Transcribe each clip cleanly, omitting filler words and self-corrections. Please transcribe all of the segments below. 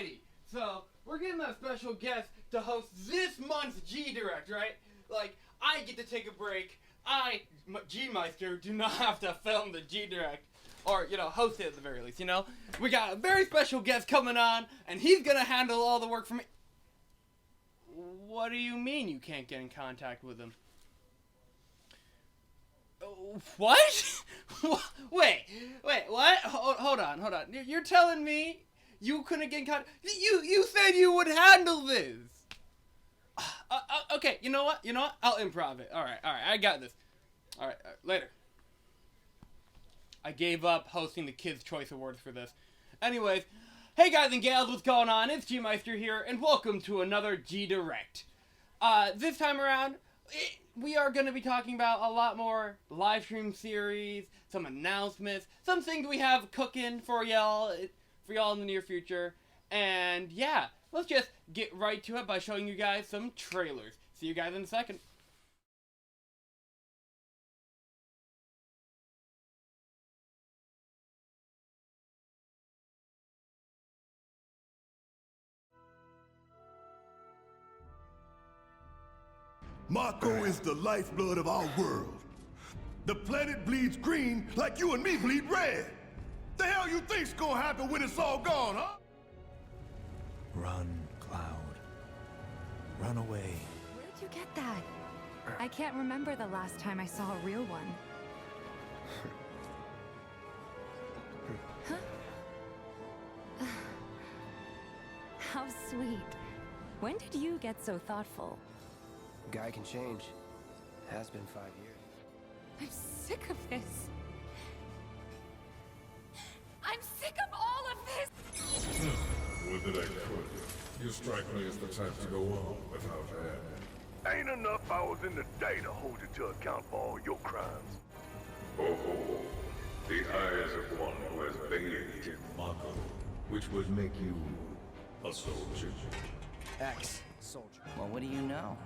Alrighty, so we're getting a special guest to host this month's G-Direct, right? Like, I get to take a break. G-Meister, do not have to film the G-Direct. Or, host it at the very least, We got a very special guest coming on, and he's gonna handle all the work for me. What do you mean you can't get in contact with him? What? Wait, what? Hold on. You're telling me you couldn't get in contact? You said you would handle this. Okay, you know what? I'll improv it. All right, I got this. All right, later. I gave up hosting the Kids' Choice Awards for this. Anyways, hey guys and gals, what's going on? It's G-Meister here, and welcome to another G-Direct. This time around, we are going to be talking about a lot more live stream series, some announcements, some things we have cooking for y'all in the near future. And yeah, let's just get right to it by showing you guys some trailers. See you guys in a second. Mako is the lifeblood of our world. The planet bleeds green like you and me bleed red. The hell you think's gonna happen when it's all gone, huh? Run, Cloud. Run away. Where'd you get that? I can't remember the last time I saw a real one. Huh? How sweet. When did you get so thoughtful? Guy can change. Has been 5 years. I'm sick of this. I'm sick of all of this! Would that I could. You strike me as the type to go on without hand. Ain't enough hours in the day to hold you to account for all your crimes. Oh, the eyes of one who has bathed in Mako, which would make you a soldier. Ex-soldier. Well, what do you know?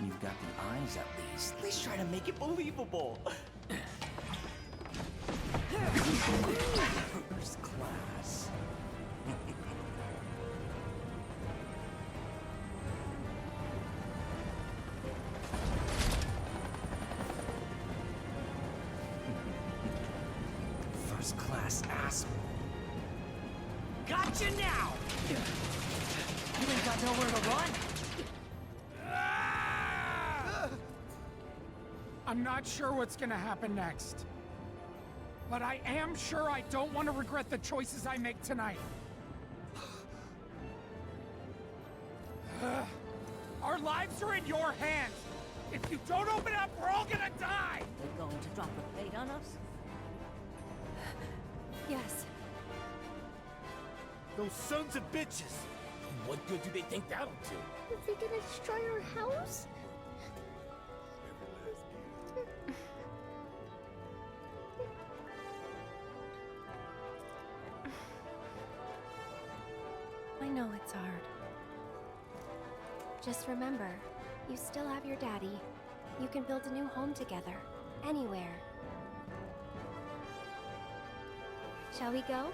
You've got the eyes, at least. At least try to make it believable. First class. First class asshole. Gotcha now! You ain't got nowhere to run. I'm not sure what's gonna happen next. But I am sure I don't want to regret the choices I make tonight. Our lives are in your hands. If you don't open up, we're all gonna die! They're going to drop a plate on us? Yes. Those sons of bitches! What good do they think that'll do? Is he gonna destroy our house? I know it's hard. Just remember, you still have your daddy. You can build a new home together. Anywhere. Shall we go?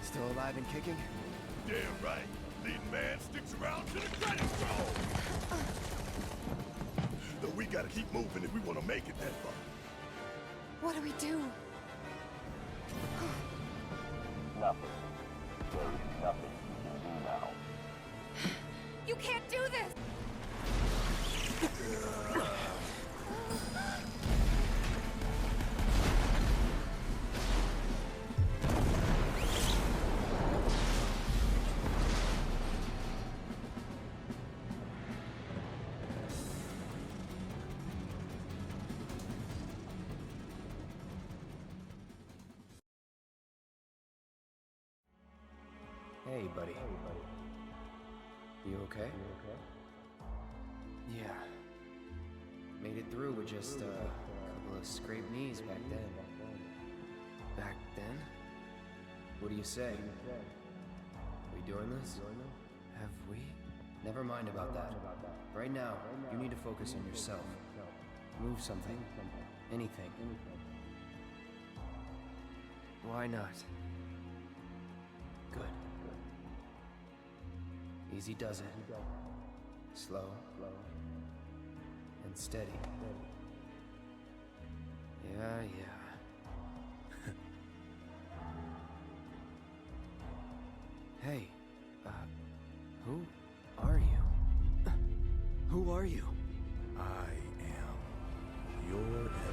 Still alive and kicking? Damn right. Leading man sticks around to the credits roll. Though we gotta keep moving if we want to make it that far. What do we do? Nothing. There is nothing you can do now. You can't do this! Hey, buddy. You okay? Yeah. Made it through with just a couple of scraped knees back then. Back then? What do you say? We doing this? Have we? Never mind about that. Right now, you need to focus on yourself. Move something. Anything. Why not? Good. Easy does it. Slow. And steady. Yeah. Hey, who are you? Who are you? I am your everything.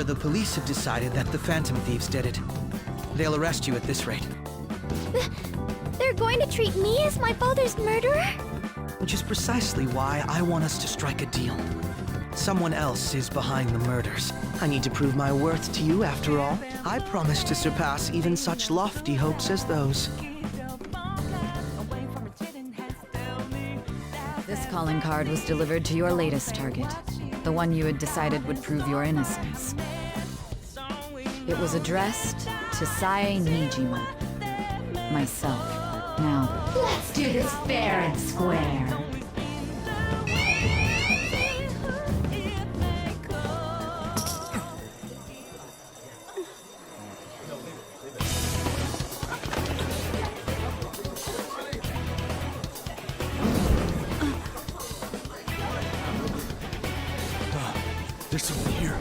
The police have decided that the Phantom Thieves did it. They'll arrest you at this rate. They're going to treat me as my father's murderer? Which is precisely why I want us to strike a deal. Someone else is behind the murders. I need to prove my worth to you, after all. I promise to surpass even such lofty hopes as those. This calling card was delivered to your latest target. The one you had decided would prove your innocence. It was addressed to Sae Nijima, myself. Now, let's do this fair and square. There's someone here.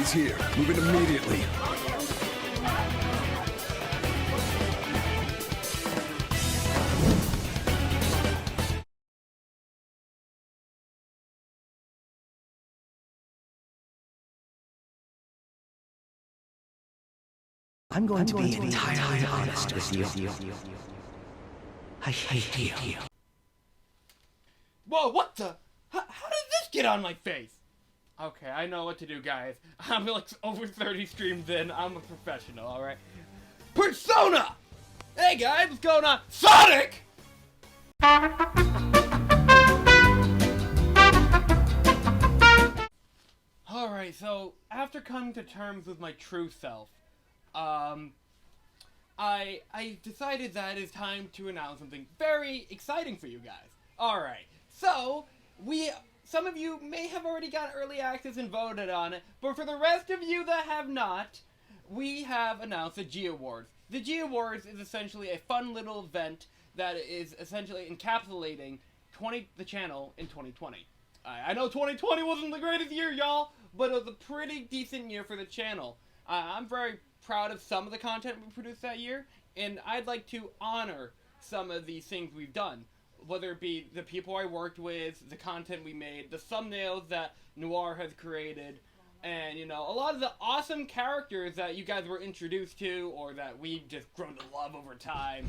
He's here. Move in immediately. I'm going to be entirely honest with you. I hate you. Whoa, what the? How did this get on my face? Okay, I know what to do, guys. I'm like over 30 streams in. I'm a professional, alright? Persona! Hey, guys, what's going on? Sonic! Alright, so after coming to terms with my true self, I decided that it's time to announce something very exciting for you guys. Alright, so, some of you may have already got early access and voted on it, but for the rest of you that have not, we have announced the G Awards. The G Awards is essentially a fun little event that is essentially encapsulating the channel in 2020. I know 2020 wasn't the greatest year, y'all, but it was a pretty decent year for the channel. I'm very proud of some of the content we produced that year, and I'd like to honor some of these things we've done. Whether it be the people I worked with, the content we made, the thumbnails that Noir has created, and, you know, a lot of the awesome characters that you guys were introduced to, or that we've just grown to love over time.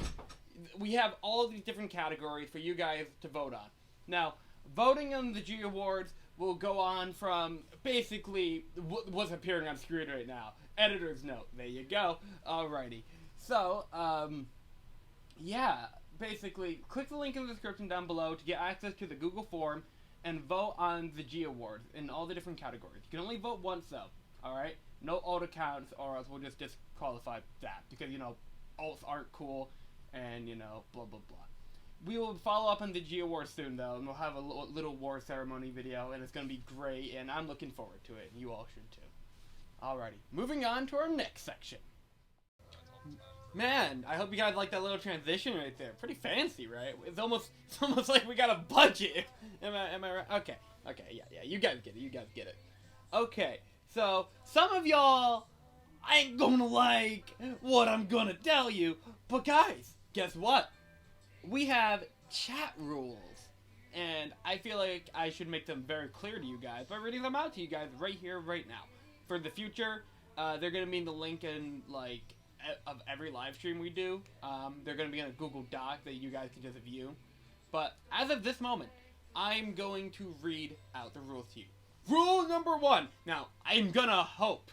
We have all of these different categories for you guys to vote on. Now, voting on the G Awards will go on from basically what's appearing on screen right now. Editor's note. There you go. Alrighty. So, yeah. Basically, click the link in the description down below to get access to the Google form and vote on the G Awards in all the different categories. You can only vote once, though. Alright? No alt accounts, or else we'll just disqualify that. Because, you know, alts aren't cool, and, you know, blah, blah, blah. We will follow up on the G Awards soon, though, and we'll have a little award ceremony video, and it's going to be great, and I'm looking forward to it, and you all should, too. Alrighty. Moving on to our next section. Man, I hope you guys like that little transition right there. Pretty fancy, right? It's almost like we got a budget. Am I right? Okay, yeah, you guys get it, Okay, so, some of y'all ain't gonna like what I'm gonna tell you, but guys, guess what? We have chat rules, and I feel like I should make them very clear to you guys by reading them out to you guys right here, right now. For the future, they're gonna be in the link in, like, of every live stream we do. They're going to be in a Google Doc that you guys can just view. But as of this moment, I'm going to read out the rules to you. Rule number 1. Now, I'm going to hope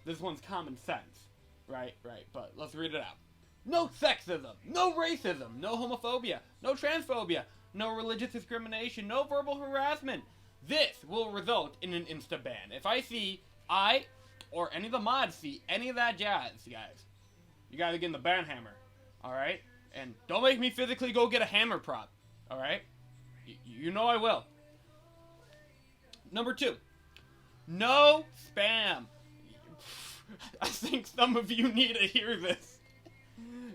this one's common sense. Right, but let's read it out. No sexism, no racism, no homophobia, no transphobia, no religious discrimination, no verbal harassment. This will result in an insta-ban. If I or any of the mods see any of that jazz, guys, you gotta get in the ban hammer, alright? And don't make me physically go get a hammer prop, alright? You know I will. Number 2. No spam. I think some of you need to hear this.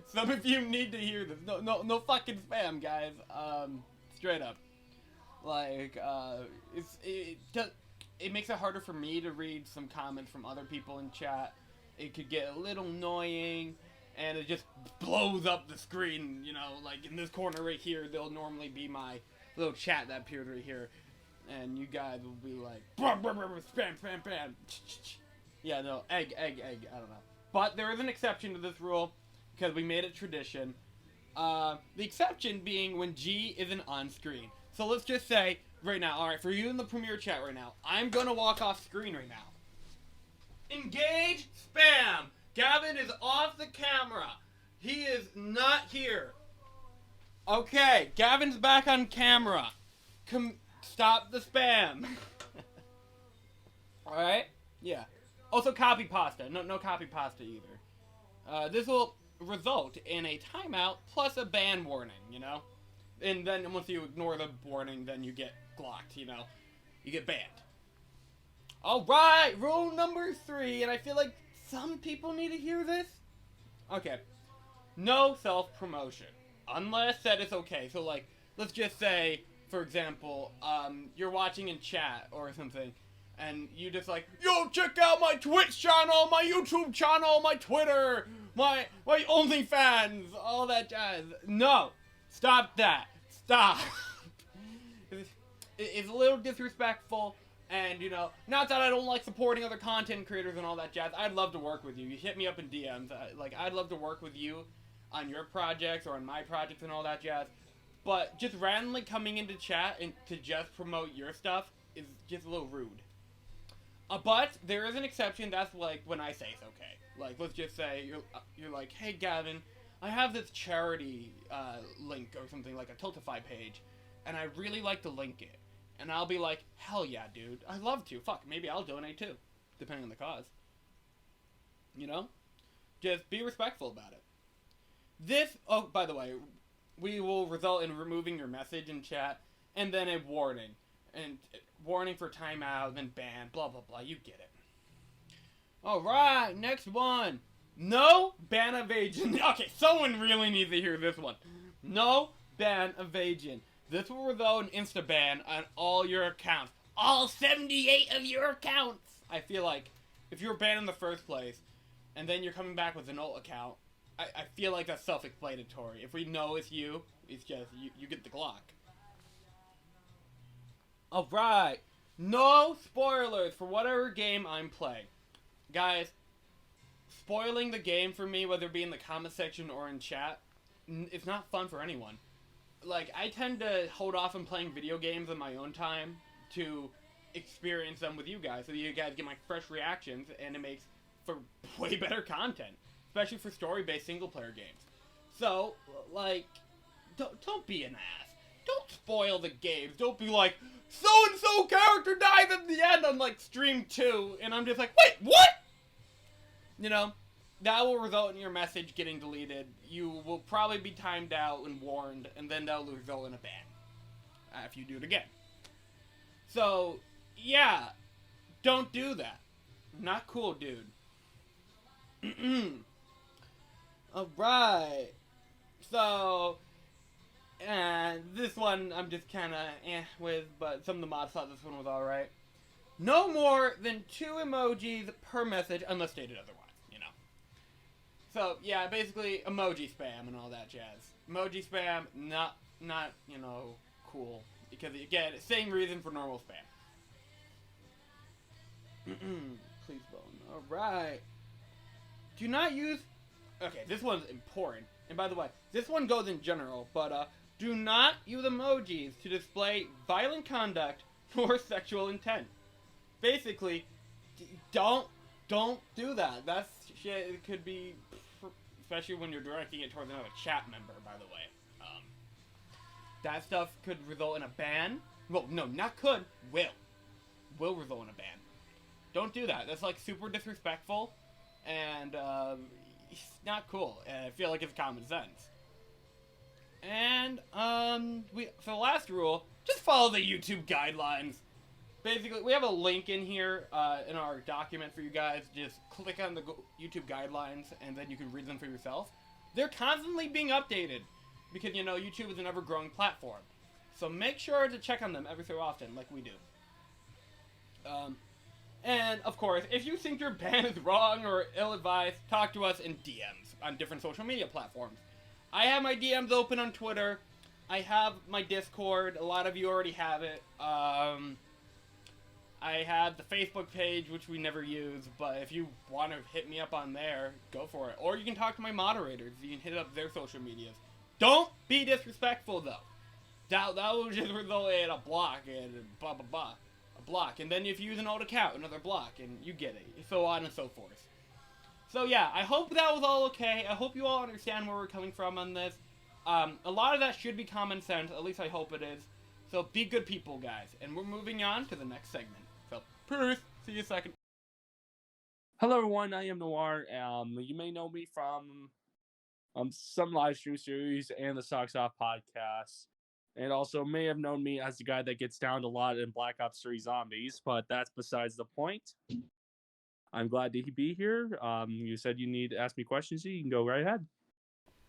Some of you need to hear this. No fucking spam, guys. Straight up. Like, it makes it harder for me to read some comments from other people in chat. It could get a little annoying, and it just blows up the screen, you know, like in this corner right here, there'll normally be my little chat that appeared right here, and you guys will be like, spam. Yeah, no, egg, I don't know. But there is an exception to this rule, because we made it tradition. The exception being when G isn't on screen. So let's just say, right now, alright, for you in the Premiere chat right now, I'm gonna walk off screen right now. Engage spam. Gavin is off the camera. He is not here. Okay, Gavin's back on camera. Stop the spam. Alright? Yeah. Also copy pasta. No copy pasta either. This will result in a timeout plus a ban warning, you know? And then once you ignore the warning, then you get blocked, you know? You get banned. Alright, rule number 3, and I feel like some people need to hear this. Okay. No self-promotion. Unless that is okay. So, like, let's just say, for example, you're watching in chat or something, and you just like, yo, check out my Twitch channel, my YouTube channel, my Twitter, my OnlyFans, all that jazz. No, stop that. Stop. It's a little disrespectful, and, you know, not that I don't like supporting other content creators and all that jazz. I'd love to work with you. You hit me up in DMs. I'd love to work with you on your projects or on my projects and all that jazz. But just randomly coming into chat and to just promote your stuff is just a little rude. But there is an exception. That's like when I say it's okay. Like, let's just say you're like, hey Gavin, I have this charity link or something, like a Tiltify page, and I really like to link it. And I'll be like, hell yeah, dude. I'd love to. Fuck, maybe I'll donate too, depending on the cause. You know? Just be respectful about it. This, oh, by the way, we will result in removing your message in chat, and then a warning. And warning for timeout, then ban, blah, blah, blah. You get it. Alright, next one. No ban evasion. Okay, someone really needs to hear this one. No ban evasion. This will result in insta-ban on all your accounts. All 78 of your accounts! I feel like if you were banned in the first place, and then you're coming back with an old account, I feel like that's self-explanatory. If we know it's you, it's just, you get the Glock. Alright. No spoilers for whatever game I'm playing. Guys, spoiling the game for me, whether it be in the comment section or in chat, it's not fun for anyone. Like, I tend to hold off on playing video games in my own time to experience them with you guys, so you guys get my fresh reactions, and it makes for way better content, especially for story-based single-player games. So, like, don't be an ass. Don't spoil the games. Don't be like, so-and-so character dies at the end on, like, stream 2, and I'm just like, wait, what? You know? That will result in your message getting deleted. You will probably be timed out and warned, and then that will result in a ban if you do it again. So, yeah, don't do that. Not cool, dude. Alright. So, this one I'm just kind of with, but some of the mods thought this one was alright. No more than 2 emojis per message unless stated otherwise. So, yeah, basically, emoji spam and all that jazz. Emoji spam, not you know, cool. Because, again, same reason for normal spam. Please bone. Alright. Do not use... Okay, this one's important. And by the way, this one goes in general, but, do not use emojis to display violent conduct or sexual intent. Basically, don't do that. That's shit, it could be... Especially when you're directing it towards another chat member, by the way. That stuff could result in a ban. Well, no, not could. Will result in a ban. Don't do that. That's, like, super disrespectful. And, it's not cool. And I feel like it's common sense. And, for the last rule, just follow the YouTube guidelines. Basically, we have a link in here, in our document for you guys. Just click on the YouTube guidelines, and then you can read them for yourself. They're constantly being updated, because, you know, YouTube is an ever-growing platform. So make sure to check on them every so often, like we do. And, of course, if you think your ban is wrong or ill-advised, talk to us in DMs on different social media platforms. I have my DMs open on Twitter. I have my Discord. A lot of you already have it. I have the Facebook page, which we never use, but if you want to hit me up on there, go for it. Or you can talk to my moderators. You can hit up their social medias. Don't be disrespectful, though. That will just result in a block and blah, blah, blah. A block. And then if you use an old account, another block, and you get it. So on and so forth. So yeah, I hope that was all okay. I hope you all understand where we're coming from on this. A lot of that should be common sense. At least I hope it is. So be good people, guys. And we're moving on to the next segment. So, peace. See you in a second. Hello, everyone. I am Noir. You may know me from some live stream series and the Socks Off podcast. And also may have known me as the guy that gets downed a lot in Black Ops 3 Zombies, but that's besides the point. I'm glad to be here. You said you need to ask me questions, so you can go right ahead.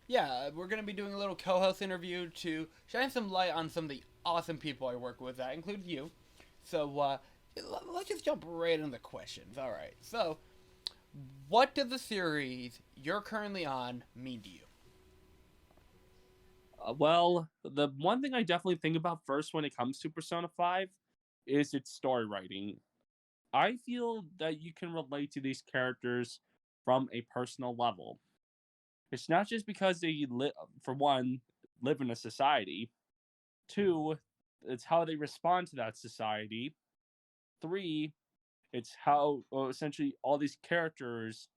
Yeah, we're going to be doing a little co-host interview to shine some light on some of the awesome people I work with. That includes you. So, let's just jump right into the questions. All right. So, what does the series you're currently on mean to you? Well, the one thing I definitely think about first when it comes to Persona 5 is its story writing. I feel that you can relate to these characters from a personal level. It's not just because they for one, live in a society. Two, it's how they respond to that society. Three, it's how essentially all these characters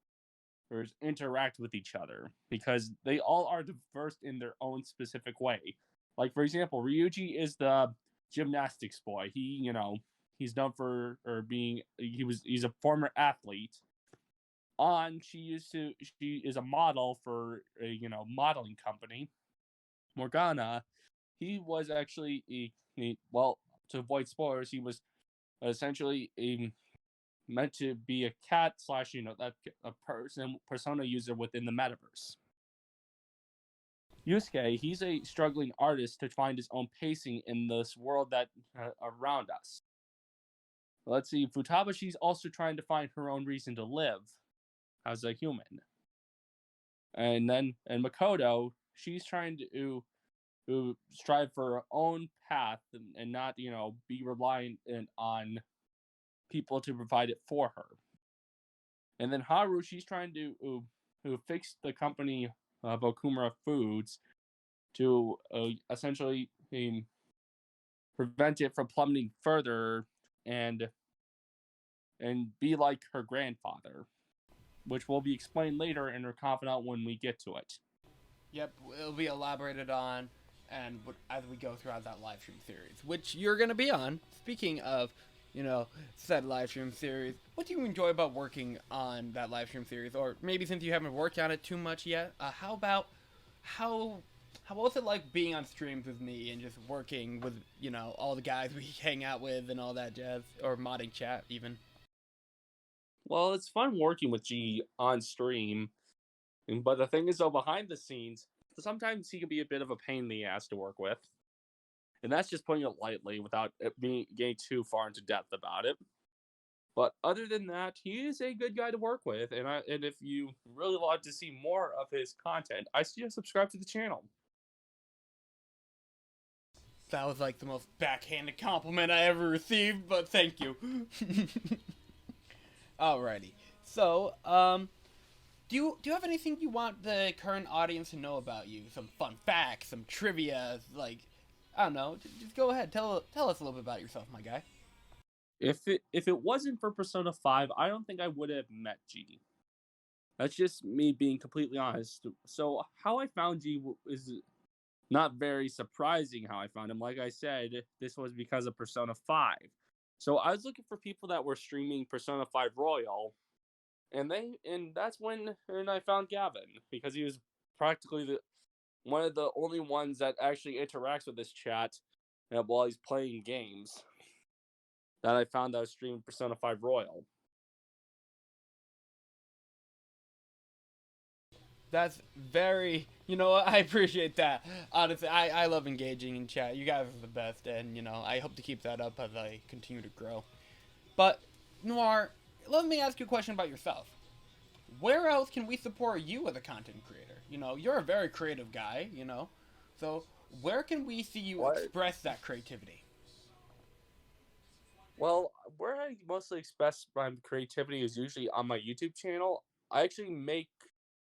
interact with each other because they all are diverse in their own specific way. Like for example, Ryuji is the gymnastics boy. He's known for being he's a former athlete. She is a model for a modeling company. Morgana, he was actually well, to avoid spoilers, he was essentially meant to be a cat slash that a persona user within the metaverse. Yusuke, he's a struggling artist to find his own pacing in this world that around us. Let's see, Futaba, she's also trying to find her own reason to live as a human. And Makoto, she's trying to strive for her own path and not, be reliant on people to provide it for her. And then Haru, she's trying to fix the company Bokumura Foods to essentially prevent it from plummeting further and be like her grandfather, which will be explained later in her confidant when we get to it. Yep, it'll be elaborated on and as we go throughout that live stream series, which you're going to be on. Speaking of, said live stream series, what do you enjoy about working on that live stream series? Or maybe since you haven't worked on it too much yet, how was it like being on streams with me and just working with, all the guys we hang out with and all that jazz, or modding chat even? Well, it's fun working with G on stream, but the thing is, though, behind the scenes, sometimes he can be a bit of a pain in the ass to work with. And that's just putting it lightly without getting too far into depth about it. But other than that, he is a good guy to work with. And if you really want to see more of his content, I suggest subscribe to the channel. That was like the most backhanded compliment I ever received, but thank you. Alrighty. So, do you have anything you want the current audience to know about you? Some fun facts, some trivia, like, I don't know. Just go ahead. Tell us a little bit about yourself, my guy. If it wasn't for Persona 5, I don't think I would have met G. That's just me being completely honest. So how I found G is not very surprising how I found him. Like I said, this was because of Persona 5. So I was looking for people that were streaming Persona 5 Royal, and that's when I found Gavin, because he was practically one of the only ones that actually interacts with this chat while he's playing games. That I found that was streaming Persona 5 Royal. That's very, I appreciate that. Honestly, I love engaging in chat. You guys are the best, and, I hope to keep that up as I continue to grow. But, Noir, let me ask you a question about yourself. Where else can we support you as a content creator? You're a very creative guy, so where can we see you express that creativity? Well, where I mostly express my creativity is usually on my YouTube channel. I actually make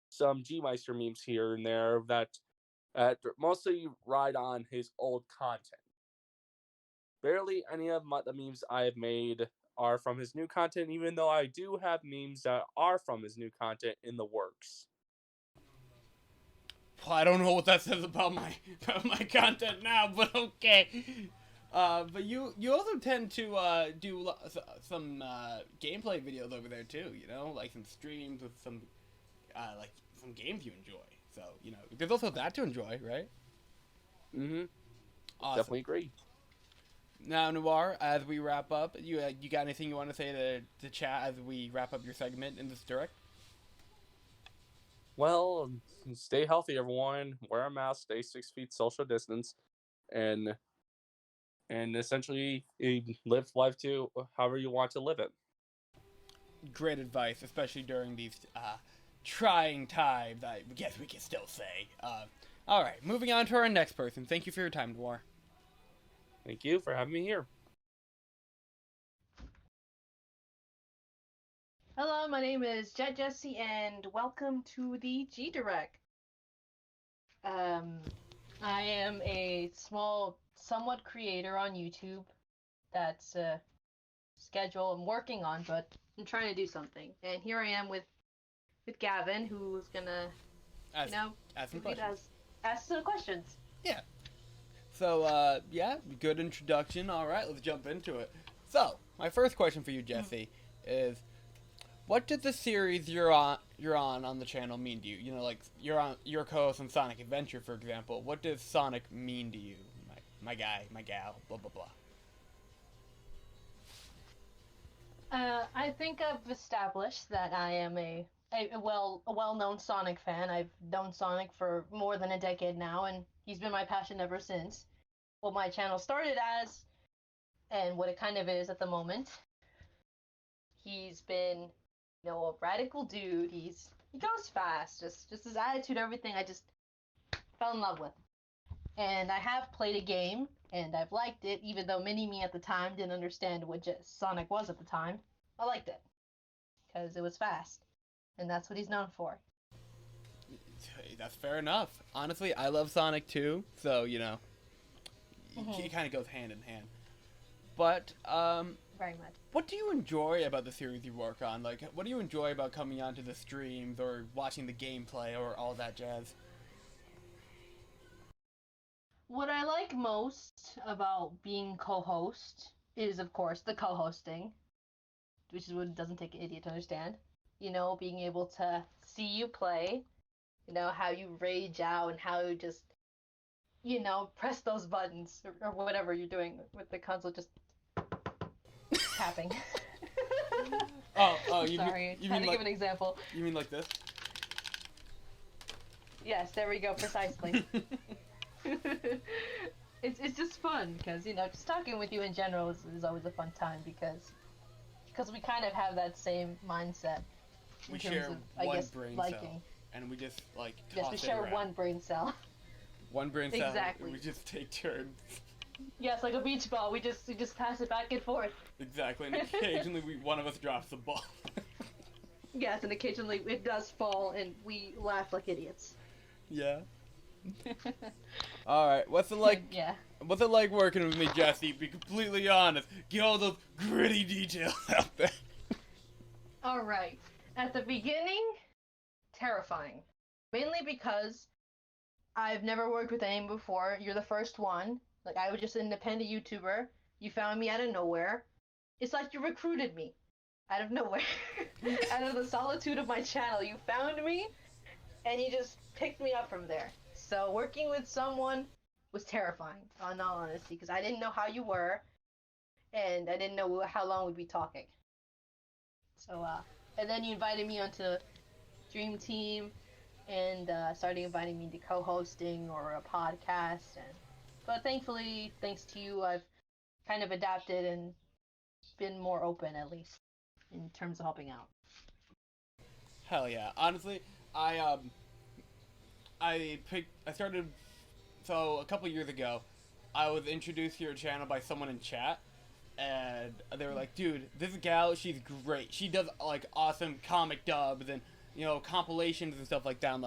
some G-Meister memes here and there that mostly ride on his old content. Barely any of the memes I have made are from his new content, even though I do have memes that are from his new content in the works. Well, I don't know what that says about my content now, but okay. But you also tend to do some gameplay videos over there too, like some streams with some like some games you enjoy. So, there's also that to enjoy, right? Mm-hmm. Awesome. Definitely agree. Now, Noir, as we wrap up, you got anything you want to say to chat as we wrap up your segment in this direct? Well, stay healthy, everyone. Wear a mask, stay 6 feet social distance, and and essentially you live life to however you want to live it. Great advice, especially during these trying times, I guess we can still say. Alright, moving on to our next person. Thank you for your time, Noir. Thank you for having me here. Hello, my name is Jet Jesse, and welcome to the G-Direct. I am a small, somewhat creator on YouTube. That's a schedule I'm working on, but I'm trying to do something. And here I am with Gavin, who's gonna, ask some questions. Ask some questions. Yeah. So, yeah, good introduction. Alright, let's jump into it. So, my first question for you, Jesse, is what did the series you're on the channel mean to you? You know, like your co-host on Sonic Adventure, for example. What does Sonic mean to you? My guy, my gal, blah blah blah. I think I've established that I am a well-known Sonic fan. I've known Sonic for more than a decade now, and he's been my passion ever since. What my channel started as, and what it kind of is at the moment. He's been, you know, a radical dude. He goes fast. Just his attitude, everything. I just fell in love with. And I have played a game, and I've liked it, even though mini-me at the time didn't understand what Sonic was at the time. I liked it. Because it was fast. And that's what he's known for. That's fair enough. Honestly, I love Sonic too, so, you know, it kind of goes hand in hand. But, very much. What do you enjoy about the series you work on? Like, what do you enjoy about coming onto the streams or watching the gameplay or all that jazz? What I like most about being co-host is, of course, the co-hosting, which is what it doesn't take an idiot to understand. You know, being able to see you play, you know, how you rage out and how you just, you know, press those buttons or whatever you're doing with the console, just tapping. You sorry, you trying mean to give an example. You mean like this? Yes, there we go, precisely. It's just fun because, you know, just talking with you in general is always a fun time because we kind of have that same mindset. We share one brain cell, and we just like toss we share one brain cell. One brain cell. Exactly. And we just take turns. Yes, like a beach ball. We just pass it back and forth. Exactly, and occasionally one of us drops the ball. Yes, and occasionally it does fall, and we laugh like idiots. Yeah. All right, what's it like? Yeah. What's it like working with me, Jesse? Be completely honest. Get all those gritty details out there. All right. At the beginning, terrifying. Mainly because I've never worked with anyone before. You're the first one. Like, I was just an independent YouTuber. You found me out of nowhere. It's like you recruited me out of nowhere. Out of the solitude of my channel, you found me, and you just picked me up from there. So working with someone was terrifying, in all honesty, because I didn't know how you were, and I didn't know how long we'd be talking. So, and then you invited me onto Dream Team, and started inviting me to co-hosting or a podcast, but thankfully, thanks to you, I've kind of adapted and been more open, at least, in terms of helping out. Hell yeah. Honestly, I started, so a couple years ago, I was introduced to your channel by someone in chat, and they were like, dude, this gal, she's great. She does, like, awesome comic dubs and, you know, compilations and stuff like that, and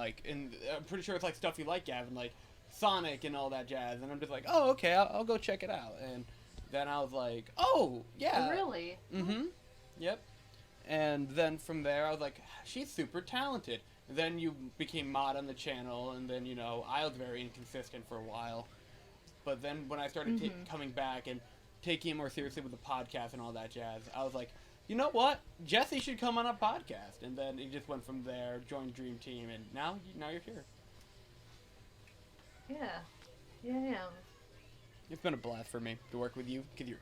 I'm pretty sure it's, like, stuff you like, Gavin, like, Sonic and all that jazz, and I'm just like, oh, okay, I'll go check it out, and then I was like, oh, yeah. Really? Mm-hmm. Yep. And then from there, I was like, she's super talented. Then you became mod on the channel, and then, you know, I was very inconsistent for a while. But then when I started coming back and taking it more seriously with the podcast and all that jazz, I was like, you know what? Jesse should come on a podcast. And then it just went from there, joined Dream Team, and now you're here. Yeah. It's been a blast for me to work with you, because you're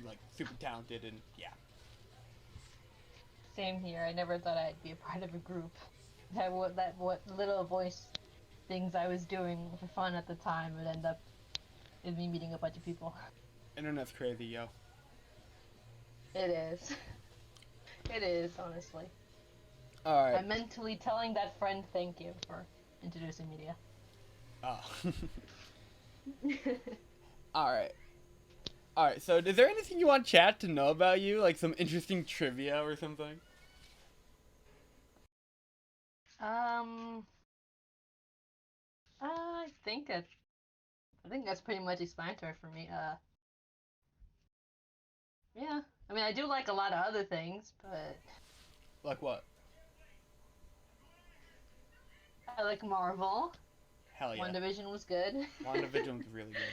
like, super talented, and yeah. Same here. I never thought I'd be a part of a group. What little voice things I was doing for fun at the time would end up with me meeting a bunch of people. Internet's crazy, yo. It is. It is, honestly. Alright. I'm mentally telling that friend thank you for introducing me to you. Oh. Alright. Alright, so is there anything you want chat to know about you? Like some interesting trivia or something? I think that's pretty much explanatory for me. Yeah. I mean, I do like a lot of other things, but... Like what? I like Marvel. Hell yeah. WandaVision was good. WandaVision was really good.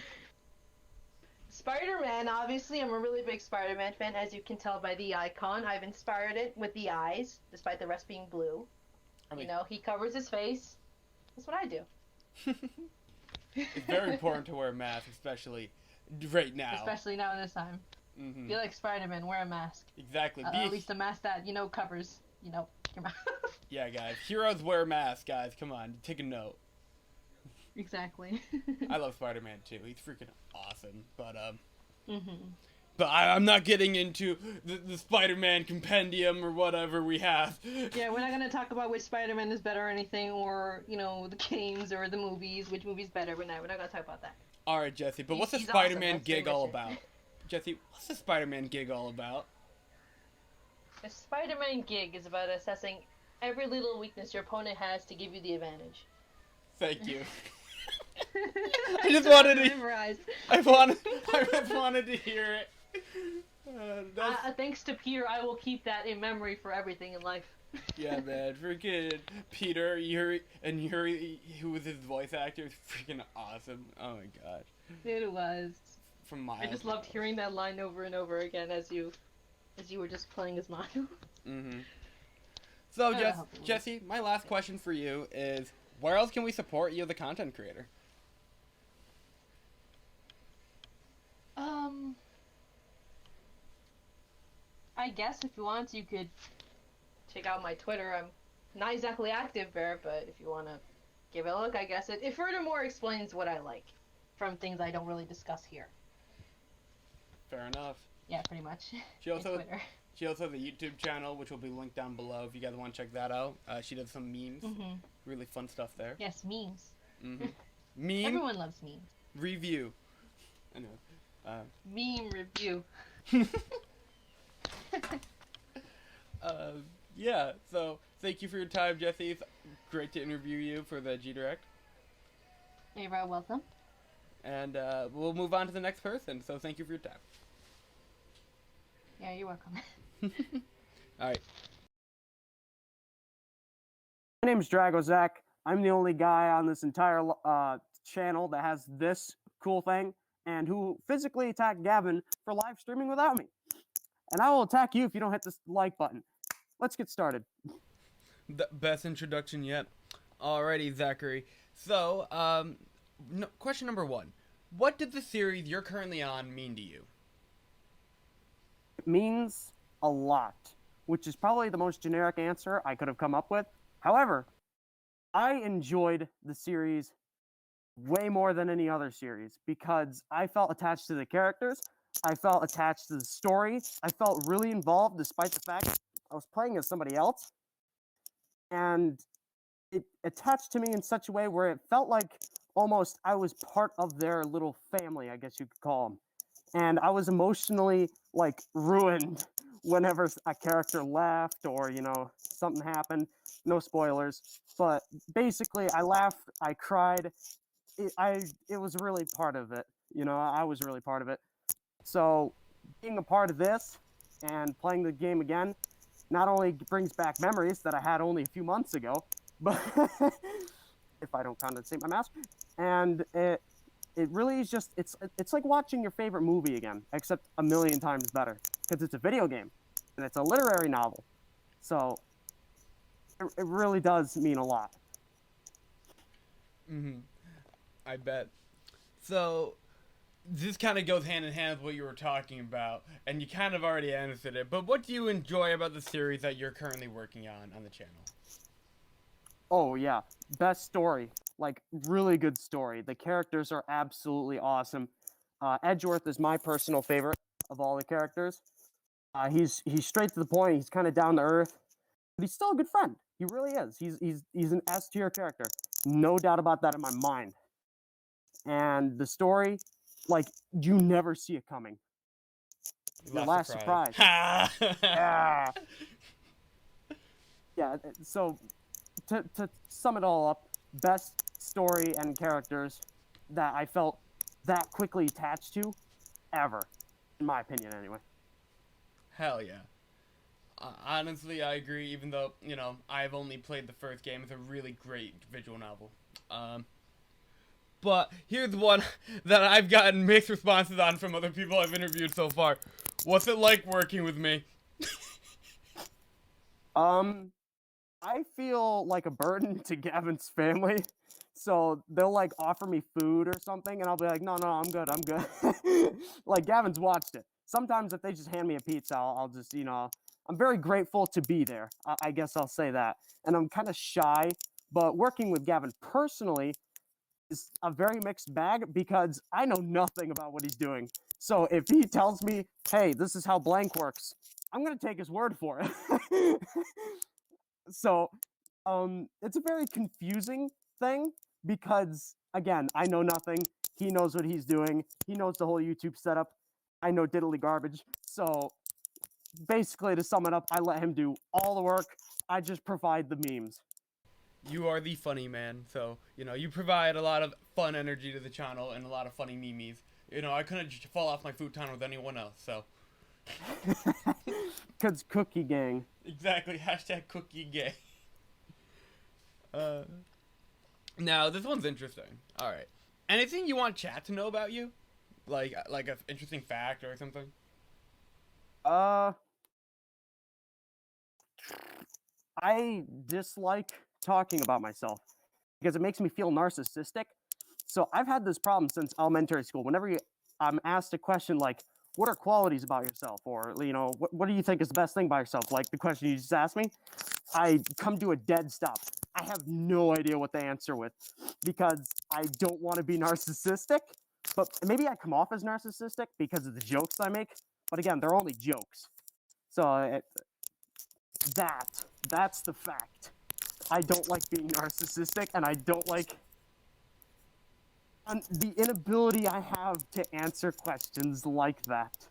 Spider-Man, obviously, I'm a really big Spider-Man fan, as you can tell by the icon. I've inspired it with the eyes, despite the rest being blue. I mean, you know, he covers his face. That's what I do. It's very important to wear a mask, especially right now. Especially now in this time. Mm-hmm. If you like Spider-Man, wear a mask. Exactly. At least a mask that, you know, covers, you know, your mouth. Yeah, guys. Heroes wear masks, guys. Come on. Take a note. Exactly. I love Spider-Man, too. He's freaking awesome. But, Mm-hmm. But I'm not getting into the Spider-Man compendium or whatever we have. Yeah, we're not going to talk about which Spider-Man is better or anything, or, you know, the games or the movies, which movie's better, but no, we're not going to talk about that. Alright, Jesse, but what's the Spider-Man gig all about? Jesse, what's the Spider-Man gig all about? The Spider-Man gig is about assessing every little weakness your opponent has to give you the advantage. Thank you. I just wanted to memorize. I just wanted to hear it. Thanks to Peter, I will keep that in memory for everything in life. Yeah, man, freaking Peter, Yuri, who was his voice actor, is freaking awesome. Oh my god. It was. From Miles. I just loved hearing that line over and over again as you were just playing as Miles. Mm-hmm. So, Jesse, my last question for you is, where else can we support you as a content creator? I guess if you want, you could check out my Twitter. I'm not exactly active there, but if you want to give it a look, I guess it furthermore explains what I like from things I don't really discuss here. Fair enough. Yeah, pretty much. She also has a YouTube channel, which will be linked down below if you guys want to check that out. She does some memes. Mm-hmm. Really fun stuff there. Yes, memes. Mm-hmm. Meme? Everyone loves memes. Review. Anyway. Meme review. Yeah, so thank you for your time, Jesse. It's great to interview you for the G-Direct. You're very welcome. And we'll move on to the next person, so thank you for your time. Yeah, you're welcome. Alright. My name's DragoZach. I'm the only guy on this entire channel that has this cool thing, and who physically attacked Gavin for live streaming without me. And I will attack you if you don't hit this like button. Let's get started. The best introduction yet. Alrighty, Zachary. So, question number 1. What did the series you're currently on mean to you? It means a lot, which is probably the most generic answer I could have come up with. However, I enjoyed the series way more than any other series because I felt attached to the characters. I felt attached to the story. I felt really involved despite the fact I was playing as somebody else. And it attached to me in such a way where it felt like almost I was part of their little family, I guess you could call them. And I was emotionally, like, ruined whenever a character left or, you know, something happened. No spoilers. But basically, I laughed, I cried. It was really part of it. You know, I was really part of it. So, being a part of this and playing the game again not only brings back memories that I had only a few months ago, but if I don't condensate my mask, and it really is just, it's like watching your favorite movie again, except a million times better, because it's a video game, and it's a literary novel. So, it really does mean a lot. Mm-hmm. I bet. So, this kind of goes hand in hand with what you were talking about, and you kind of already answered it, but what do you enjoy about the series that you're currently working on the channel? Oh, yeah. Best story. Like, really good story. The characters are absolutely awesome. Edgeworth is my personal favorite of all the characters. He's straight to the point. He's kind of down to earth, but he's still a good friend. He really is. He's an S tier character, no doubt about that in my mind. And the story, like, you never see it coming. The last surprise. Yeah. Yeah. So to sum it all up, best story and characters that I felt that quickly attached to ever, in my opinion, anyway. Hell yeah. Honestly, I agree, even though, you know, I've only played the first game. It's a really great visual novel. But here's one that I've gotten mixed responses on from other people I've interviewed so far. What's it like working with me? I feel like a burden to Gavin's family. So they'll like offer me food or something, and I'll be like, no, I'm good. Like, Gavin's watched it. Sometimes if they just hand me a pizza, I'll just, you know, I'm very grateful to be there. I guess I'll say that. And I'm kind of shy, but working with Gavin personally is a very mixed bag because I know nothing about what he's doing. So if he tells me, hey, this is how blank works, I'm going to take his word for it. So it's a very confusing thing because, again, I know nothing. He knows what he's doing. He knows the whole YouTube setup. I know diddly garbage. So basically, to sum it up, I let him do all the work. I just provide the memes. You are the funny man, so, you know, you provide a lot of fun energy to the channel and a lot of funny memes. You know, I couldn't just fall off my futon with anyone else, so. Cause cookie gang. Exactly, hashtag cookie gang. Now, this one's interesting. Alright. Anything you want chat to know about you? Like an interesting fact or something? I dislike talking about myself because it makes me feel narcissistic. So I've had this problem since elementary school. Whenever I'm asked a question like, what are qualities about yourself? Or, you know, what do you think is the best thing about yourself? Like the question you just asked me, I come to a dead stop. I have no idea what to answer with because I don't want to be narcissistic, but maybe I come off as narcissistic because of the jokes I make. But again, they're only jokes. So that's the fact. I don't like being narcissistic, and I don't like the inability I have to answer questions like that.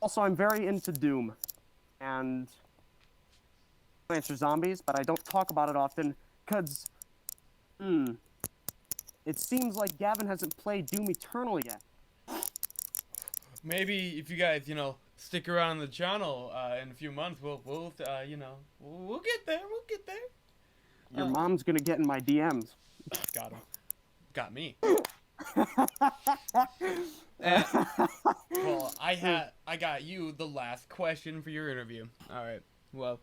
Also, I'm very into Doom, and I answer zombies, but I don't talk about it often, because, it seems like Gavin hasn't played Doom Eternal yet. Maybe if you guys, you know, stick around on the channel in a few months, we'll you know, we'll get there. We'll get there. Your mom's gonna get in my DMs. Got him. Got me. Well, I got you the last question for your interview. All right. Well,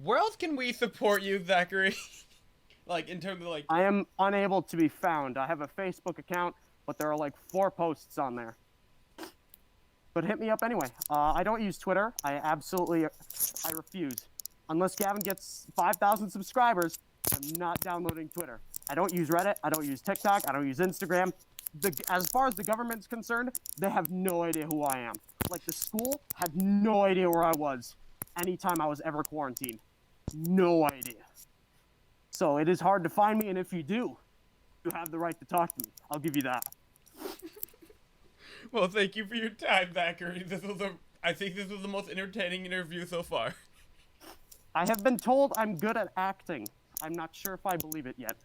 where else can we support you, Zachary? Like, in terms of, like... I am unable to be found. I have a Facebook account, but there are, like, 4 posts on there. But hit me up anyway. I don't use Twitter. I refuse. Unless Gavin gets 5,000 subscribers, I'm not downloading Twitter. I don't use Reddit. I don't use TikTok. I don't use Instagram. As far as the government's concerned, they have no idea who I am. Like, the school had no idea where I was anytime I was ever quarantined. No idea. So it is hard to find me, and if you do, you have the right to talk to me. I'll give you that. Well, thank you for your time, Zachary. I think this was the most entertaining interview so far. I have been told I'm good at acting. I'm not sure if I believe it yet.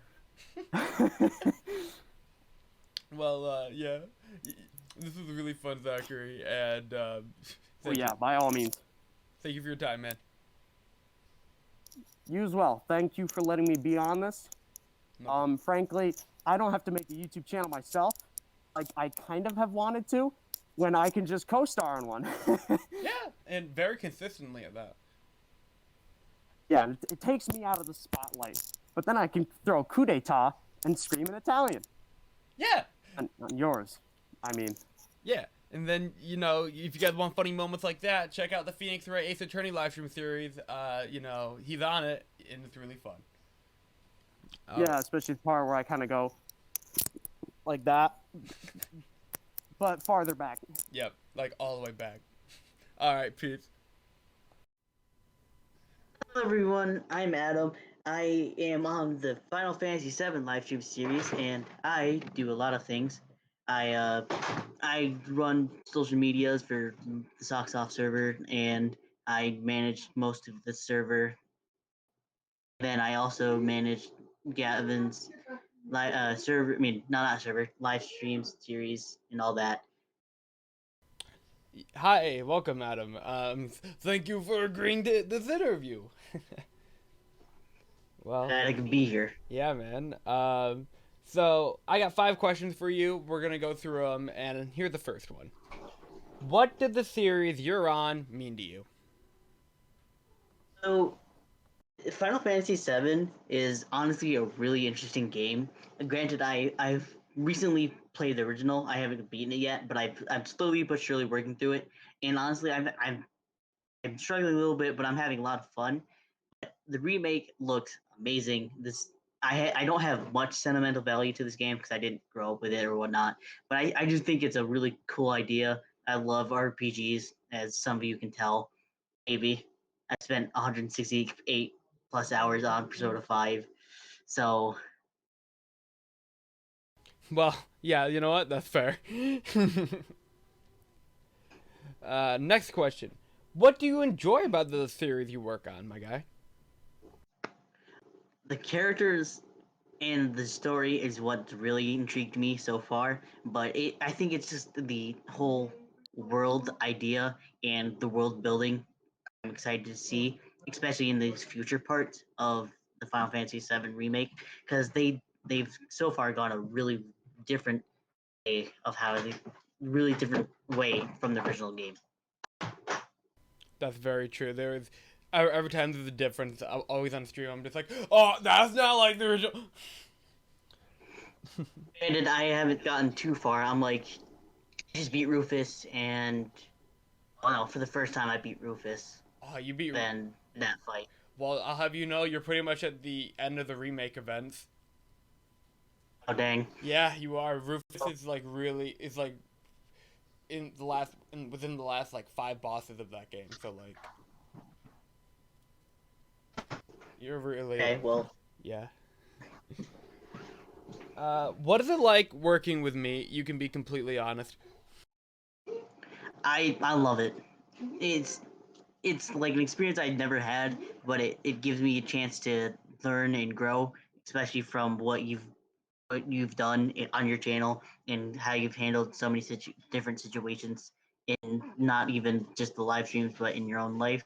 Well, yeah. This was really fun, Zachary, and, by all means. Thank you for your time, man. You as well. Thank you for letting me be on this. No. Frankly, I don't have to make a YouTube channel myself. Like, I kind of have wanted to, when I can just co-star on one. Yeah, and very consistently at that. Yeah, it takes me out of the spotlight. But then I can throw coup d'etat and scream in Italian. Yeah. On yours, I mean. Yeah, and then, you know, if you guys want funny moments like that, check out the Phoenix Wright Ace Attorney livestream series. You know, he's on it, and it's really fun. Yeah, especially the part where I kind of go, like that, but farther back. Yep, like all the way back. All right, Pete. Hello everyone, I'm Adam. I am on the Final Fantasy VII live stream series, and I do a lot of things. I run social medias for the Socks Off server, and I manage most of the server. Then I also manage Gavin's server. I mean, not server, live streams series and all that. Hi, welcome, Adam. Thank you for agreeing to this interview. Well, Glad I could be here. Yeah, man. So I got 5 questions for you. We're gonna go through them, and here's the first one. What did the series you're on mean to you? So, Final Fantasy VII is honestly a really interesting game. Granted, I've recently played the original. I haven't beaten it yet, but I'm slowly but surely working through it. And honestly, I'm struggling a little bit, but I'm having a lot of fun. The remake looks amazing. I don't have much sentimental value to this game because I didn't grow up with it or whatnot, but I just think it's a really cool idea. I love RPGs, as some of you can tell. Maybe I spent 168 plus hours on Persona 5, so. Well, yeah, you know what? That's fair. Next question. What do you enjoy about the series you work on, my guy? The characters and the story is what really intrigued me so far, but I think it's just the whole world idea and the world building I'm excited to see, especially in these future parts of the Final Fantasy VII remake, because they've so far gone a really different way of how they really different way from the original game. That's very true. There is every time there's a difference. Always on stream, I'm just like, oh, that's not like the original. Granted, I haven't gotten too far. I'm like, just beat Rufus, and oh no, for the first time I beat Rufus. Oh, you beat then that fight. Well, I'll have you know, you're pretty much at the end of the remake events. Oh dang. Yeah, you are. Rufus is like within the last like 5 bosses of that game. So like, you're really okay. Well, yeah. What is it like working with me? You can be completely honest. I love it. It's like an experience I'd never had, but it gives me a chance to learn and grow, especially from what you've done on your channel and how you've handled so many different situations in not even just the live streams, but in your own life.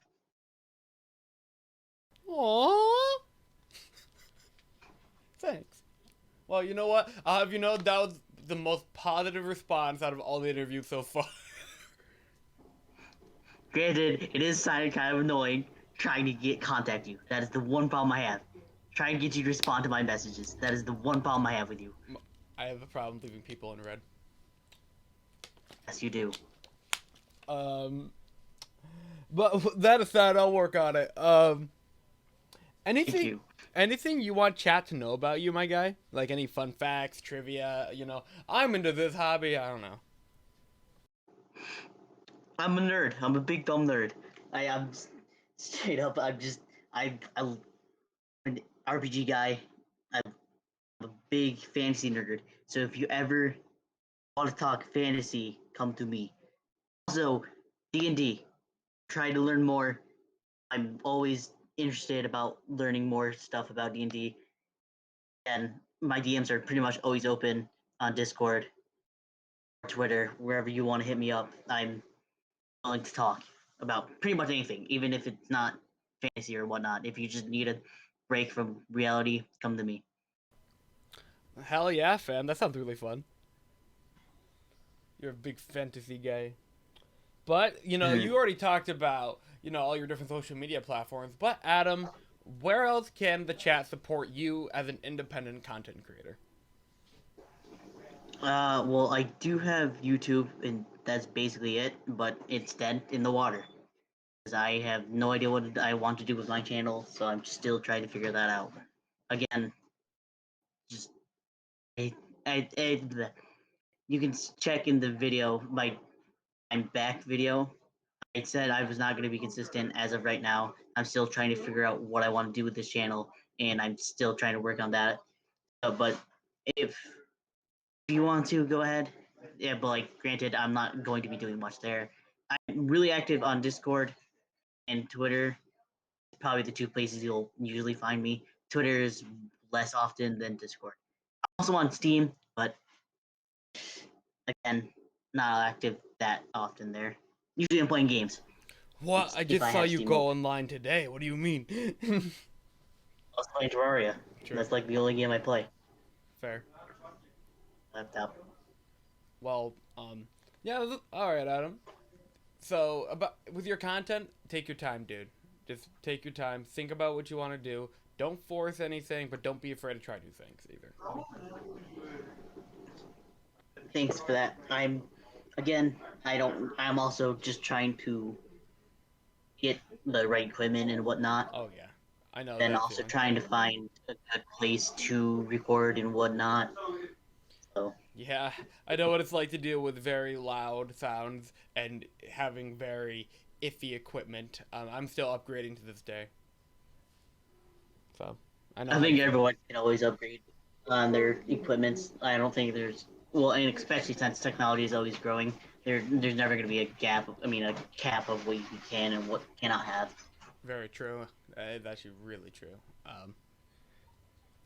Aww. Thanks. Well, you know what? I'll have you know that was the most positive response out of all the interviews so far. Granted, it is kind of annoying trying to contact you. That is the one problem I have. Trying to get you to respond to my messages. That is the one problem I have with you. I have a problem leaving people in red. Yes, you do. But that aside, I'll work on it. Anything you want chat to know about you, my guy? Like any fun facts, trivia, you know, I'm into this hobby, I don't know. I'm a nerd. I'm a big dumb nerd. I'm straight up. I'm an RPG guy. I'm a big fantasy nerd. So if you ever want to talk fantasy, come to me. Also, D&D. Try to learn more. I'm always interested about learning more stuff about D&D. And my DMs are pretty much always open on Discord, Twitter, wherever you want to hit me up. I'm willing to talk about pretty much anything, even if it's not fantasy or whatnot. If you just need a break from reality, come to me. Hell yeah, fam. That sounds really fun. You're a big fantasy guy. But, you know, you already talked about, you know, all your different social media platforms. But, Adam, where else can the chat support you as an independent content creator? Well, I do have YouTube, and that's basically it, but it's dead in the water. Because I have no idea what I want to do with my channel, so I'm still trying to figure that out. Again, you can check in the video, my I'm back video. I said I was not going to be consistent as of right now. I'm still trying to figure out what I want to do with this channel, and I'm still trying to work on that. But if you want to, go ahead. Yeah, but like, granted, I'm not going to be doing much there. I'm really active on Discord and Twitter. Probably the two places you'll usually find me. Twitter is less often than Discord. I'm also on Steam, but again, not active that often there. Usually I'm playing games. What? I just saw you go online today. What do you mean? I was playing Terraria. True. That's like the only game I play. Fair. Laptop. Well, yeah, alright, Adam. So, with your content, take your time, dude. Just take your time. Think about what you want to do. Don't force anything, but don't be afraid to try new things, either. Thanks for that. I'm also just trying to get the right equipment and whatnot. Oh, yeah. I know. And also trying to find a good place to record and whatnot. So. Yeah, I know what it's like to deal with very loud sounds and having very iffy equipment. I'm still upgrading to this day. So, I think everyone can always upgrade on their equipments. I don't think there's... Well, and especially since technology is always growing, there's never going to be a cap of what you can and what cannot have. Very true. It's actually really true.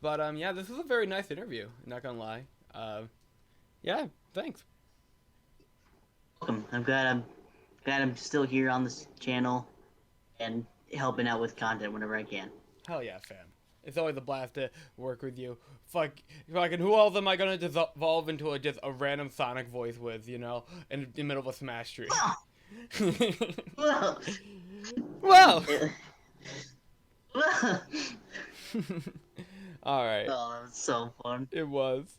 But yeah, this was a very nice interview. Not gonna lie. Yeah, thanks. Welcome. I'm glad I'm still here on this channel and helping out with content whenever I can. Hell yeah, fam. It's always a blast to work with you. Fucking who else am I gonna evolve into just a random Sonic voice with, you know, in the middle of a Smash stream? Well. Alright. Oh, that was so fun. It was.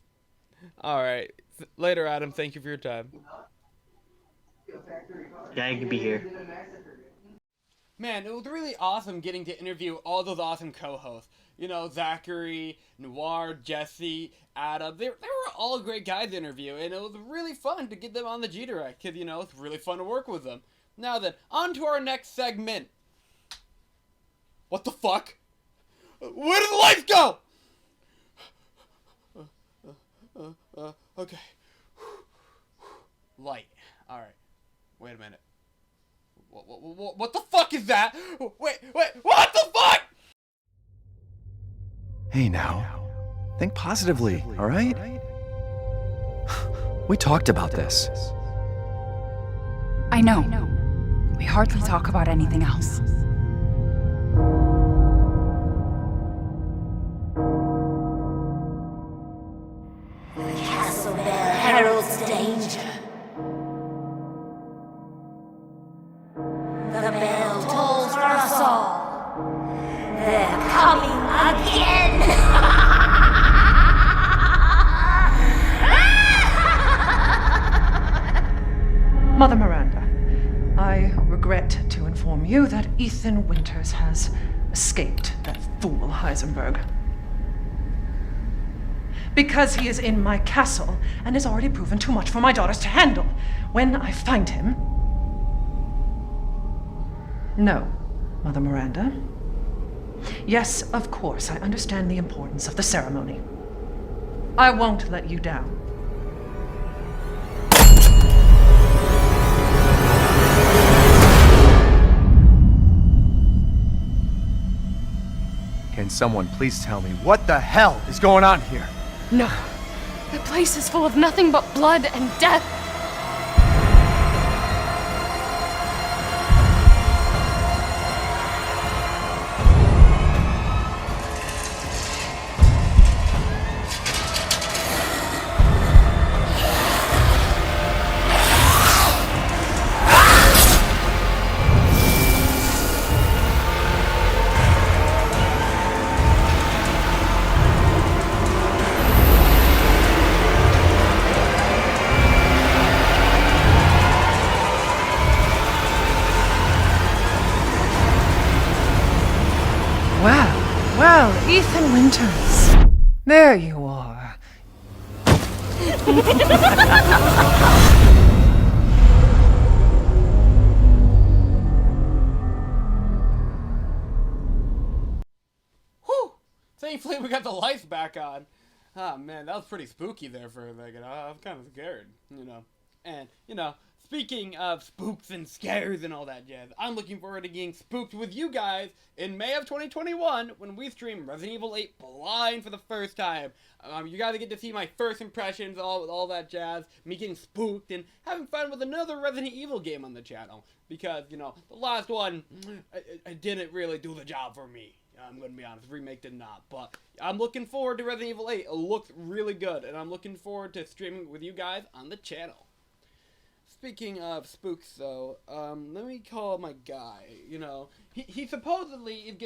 Alright. Later, Adam. Thank you for your time. Yeah, I can be here. Man, it was really awesome getting to interview all those awesome co-hosts. You know, Zachary, Noir, Jesse, Adam. They were all great guys to interview, and it was really fun to get them on the G-Direct, because, you know, it's really fun to work with them. Now then, on to our next segment. What the fuck? Where did the lights go? Okay. Light. Alright. Wait a minute. What the fuck is that? Wait, what the fuck? Hey now. Think positively, alright? We talked about this. I know. We hardly talk about anything else. Castle Bell heralds danger. The bell tolls for us all. They're coming again! Mother Miranda, I regret to inform you that Ethan Winters has escaped that fool Heisenberg. Because he is in my castle and has already proven too much for my daughters to handle. When I find him... No, Mother Miranda. Yes, of course, I understand the importance of the ceremony. I won't let you down. Can someone please tell me what the hell is going on here? No. The place is full of nothing but blood and death. Well, Ethan Winters. There you are. Whew! Thankfully, we got the lights back on. Oh, man, that was pretty spooky there for a second. I was kind of scared, you know. And, you know, speaking of spooks and scares and all that jazz, I'm looking forward to getting spooked with you guys in May of 2021 when we stream Resident Evil 8 Blind for the first time. You guys get to see my first impressions, all that jazz, me getting spooked, and having fun with another Resident Evil game on the channel. Because, you know, the last one, I didn't really do the job for me. I'm going to be honest, remake did not, but I'm looking forward to Resident Evil 8. It looks really good, and I'm looking forward to streaming with you guys on the channel. Speaking of spooks, though, let me call my guy. You know, he supposedly is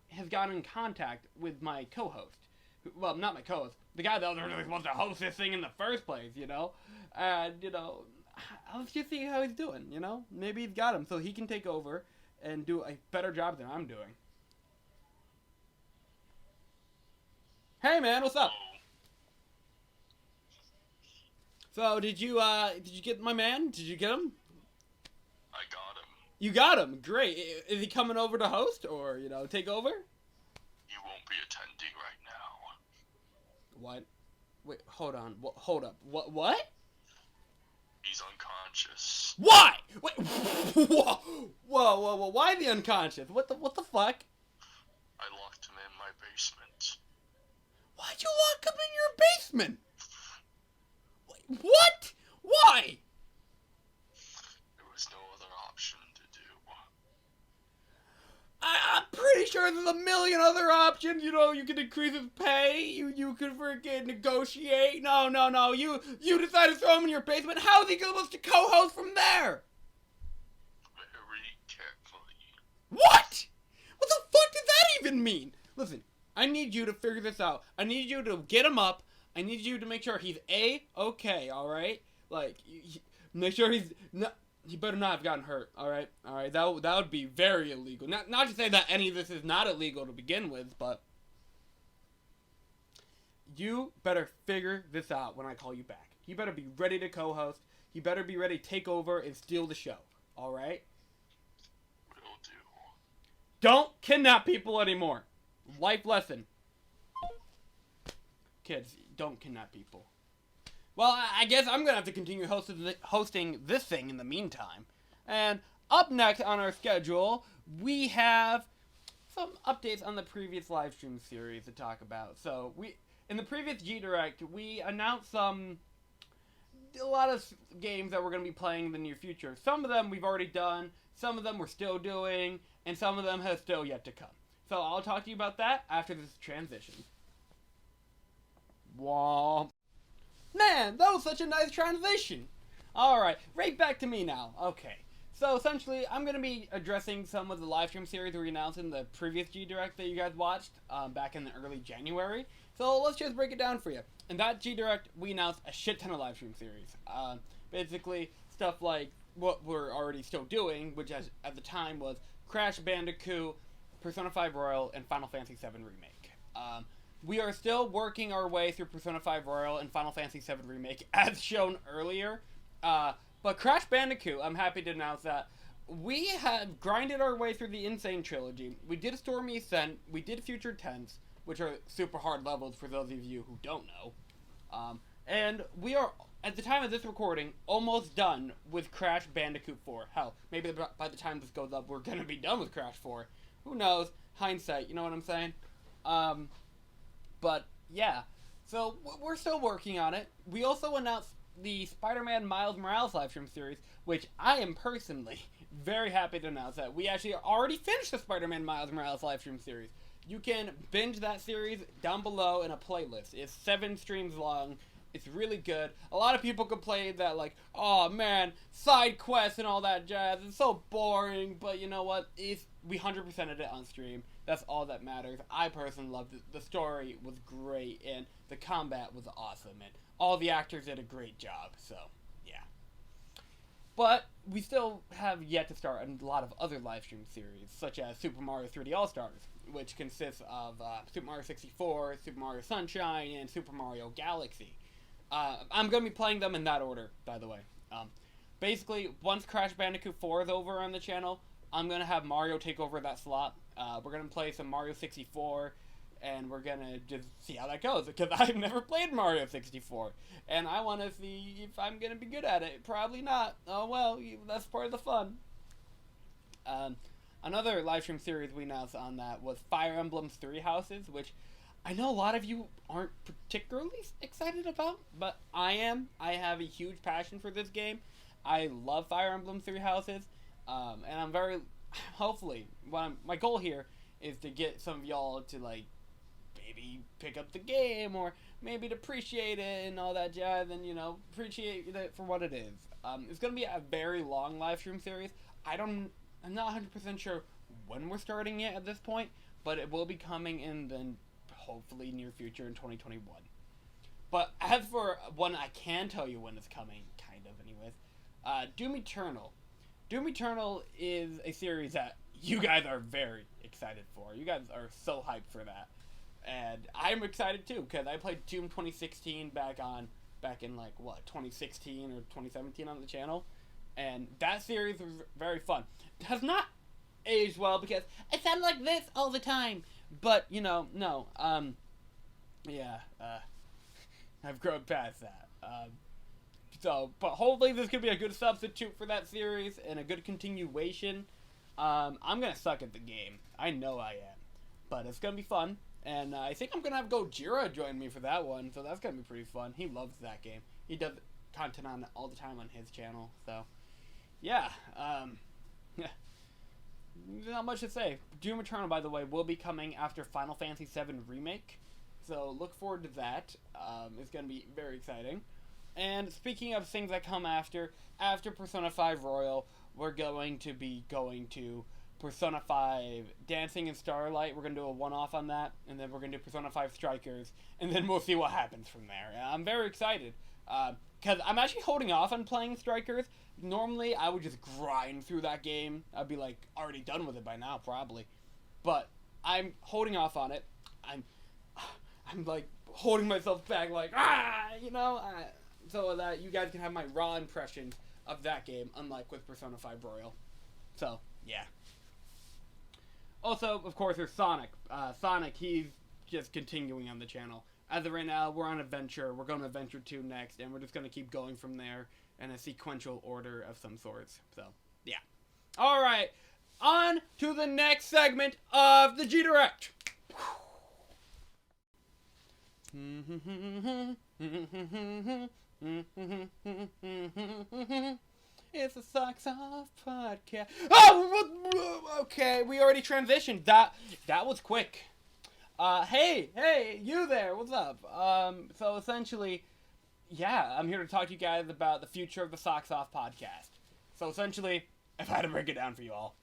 has gotten in contact with my co-host. Well, not my co-host, the guy that was really supposed to host this thing in the first place, you know? And, you know, let's just see how he's doing, you know? Maybe he's got him so he can take over and do a better job than I'm doing. Hey man, what's up? So did you get my man? Did you get him? I got him. You got him. Great. Is he coming over to host or, you know, take over? You won't be attending right now. What? Wait, hold on. Hold up. What? He's unconscious. Why? Wait. Whoa. Why is he unconscious? What the fuck? I locked him in my basement. Why'd you lock him in your basement? What? Why? There was no other option to do. I'm pretty sure there's a million other options. You know, you could increase his pay. You could freaking negotiate. No. You decided to throw him in your basement. How is he supposed to co-host from there? Very carefully. What? What the fuck does that even mean? Listen, I need you to figure this out. I need you to get him up. I need you to make sure he's A-okay, alright? Like, make sure he's not... He better not have gotten hurt, alright? Alright, that would be very illegal. Not to say that any of this is not illegal to begin with, but... You better figure this out when I call you back. You better be ready to co-host. You better be ready to take over and steal the show, alright? Will do. Don't kidnap people anymore. Life lesson. Kids, don't kidnap people. Well, I guess I'm going to have to continue hosting this thing in the meantime. And up next on our schedule, we have some updates on the previous live stream series to talk about. So, in the previous G-Direct, we announced a lot of games that we're going to be playing in the near future. Some of them we've already done, some of them we're still doing, and some of them have still yet to come. So I'll talk to you about that after this transition. Womp. Man, that was such a nice transition. Alright, right back to me now. Okay. So essentially, I'm going to be addressing some of the live stream series we announced in the previous G-Direct that you guys watched back in the early January. So let's just break it down for you. In that G-Direct, we announced a shit ton of live stream series. Basically, stuff like what we're already still doing, which at the time was Crash Bandicoot, Persona 5 Royal, and Final Fantasy VII Remake. We are still working our way through Persona 5 Royal and Final Fantasy VII Remake, as shown earlier. But Crash Bandicoot, I'm happy to announce that we have grinded our way through the Insane Trilogy. We did Stormy Ascent, we did Future Tense, which are super hard levels for those of you who don't know. And we are, at the time of this recording, almost done with Crash Bandicoot 4. Hell, maybe by the time this goes up, we're going to be done with Crash 4. Who knows? Hindsight, you know what I'm saying? But, yeah. So, we're still working on it. We also announced the Spider-Man Miles Morales livestream series, which I am personally very happy to announce that we actually already finished the Spider-Man Miles Morales livestream series. You can binge that series down below in a playlist. It's 7 streams long. It's really good. A lot of people complain that, like, oh man, side quests and all that jazz, it's so boring, but you know what? We 100%ed it on stream. That's all that matters. I personally loved it. The story was great, and the combat was awesome, and all the actors did a great job, so, yeah. But we still have yet to start a lot of other live stream series, such as Super Mario 3D All-Stars, which consists of Super Mario 64, Super Mario Sunshine, and Super Mario Galaxy. I'm going to be playing them in that order, by the way. Basically, once Crash Bandicoot 4 is over on the channel, I'm going to have Mario take over that slot. We're going to play some Mario 64, and we're going to just see how that goes, because I've never played Mario 64, and I want to see if I'm going to be good at it. Probably not. Oh well, that's part of the fun. Another livestream series we announced on that was Fire Emblem Three Houses, which I know a lot of you aren't particularly excited about, but I am. I have a huge passion for this game. I love Fire Emblem Three Houses, and I'm very, hopefully, my goal here is to get some of y'all to, like, maybe pick up the game, or maybe to appreciate it and all that jazz, and, you know, appreciate it for what it is. It's going to be a very long live stream series. I'm not 100% sure when we're starting it at this point, but it will be coming in the hopefully near future in 2021. But as for one I can tell you when it's coming, kind of anyways, Doom Eternal. Doom Eternal is a series that you guys are very excited for. You guys are so hyped for that. And I'm excited too, because I played Doom 2016 back in like, what, 2016 or 2017 on the channel. And that series was very fun. It has not aged well because it sounded like this all the time. But, you know, no. Yeah, I've grown past that. But hopefully this could be a good substitute for that series and a good continuation. I'm gonna suck at the game. I know I am. But it's gonna be fun. And I think I'm gonna have Gojira join me for that one. So that's gonna be pretty fun. He loves that game. He does content on it all the time on his channel. So, yeah. Not much to say. Doom Eternal, by the way, will be coming after Final Fantasy VII Remake. So look forward to that. It's going to be very exciting. And speaking of things that come after Persona 5 Royal, we're going to be going to Persona 5 Dancing in Starlight. We're going to do a one-off on that. And then we're going to do Persona 5 Strikers. And then we'll see what happens from there. I'm very excited. Because I'm actually holding off on playing Strikers. Normally, I would just grind through that game. I'd be, like, already done with it by now, probably. But I'm holding off on it. I'm like, holding myself back, like, you know? So that you guys can have my raw impression of that game, unlike with Persona 5 Royal. So, yeah. Also, of course, there's Sonic. Sonic, he's just continuing on the channel. As of right now, we're on Adventure. We're going to Adventure 2 next, and we're just going to keep going from there in a sequential order of some sorts. So, yeah. Alright, on to the next segment of the G-Direct. It's a Socks Off podcast. Oh, okay, we already transitioned. That was quick. Hey, you there, what's up? So essentially, yeah, I'm here to talk to you guys about the future of the Socks Off podcast. So essentially, if I had to break it down for you all,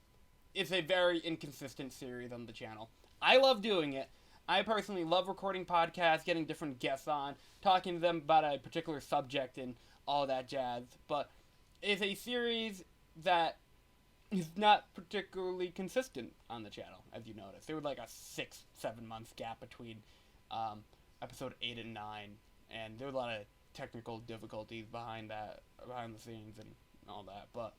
it's a very inconsistent series on the channel. I love doing it. I personally love recording podcasts, getting different guests on, talking to them about a particular subject and all that jazz, but it's a series that is not particularly consistent on the channel, as you notice. There was like a 6-7 month gap between episode 8 and 9, and there was a lot of technical difficulties behind the scenes and all that, but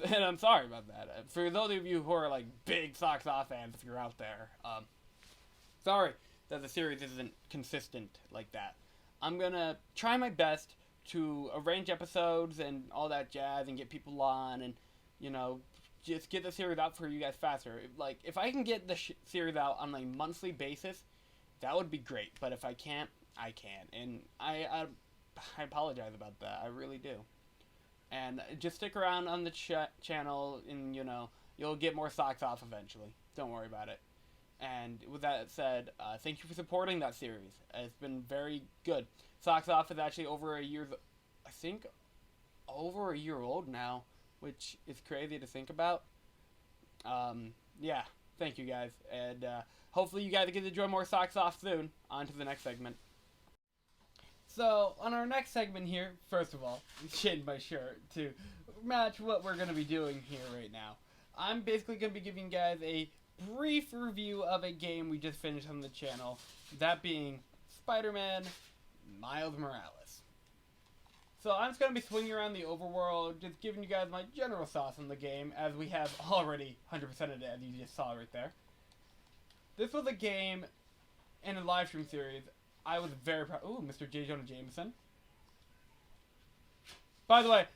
and I'm sorry about that. For those of you who are like big Socks Off fans, if you're out there, sorry that the series isn't consistent like that. I'm gonna try my best to arrange episodes and all that jazz and get people on and, you know, just get the series out for you guys faster. Like, if I can get the series out on a monthly basis, that would be great. But if I can't, I can't. And I apologize about that. I really do. And just stick around on the channel and, you know, you'll get more Socks Off eventually. Don't worry about it. And with that said, thank you for supporting that series. It's been very good. Socks Off is actually over a year old now, which is crazy to think about. Yeah, thank you guys. And hopefully you guys get to enjoy more Socks Off soon. On to the next segment. So, on our next segment here, first of all, I changed my shirt to match what we're going to be doing here right now. I'm basically going to be giving you guys a brief review of a game we just finished on the channel, that being Spider-Man Miles Morales. So I'm just going to be swinging around the overworld, just giving you guys my general thoughts on the game, as we have already 100%ed it, as you just saw right there. This was a game in a live stream series I was very proud. Ooh, Mr. J. Jonah Jameson. By the way,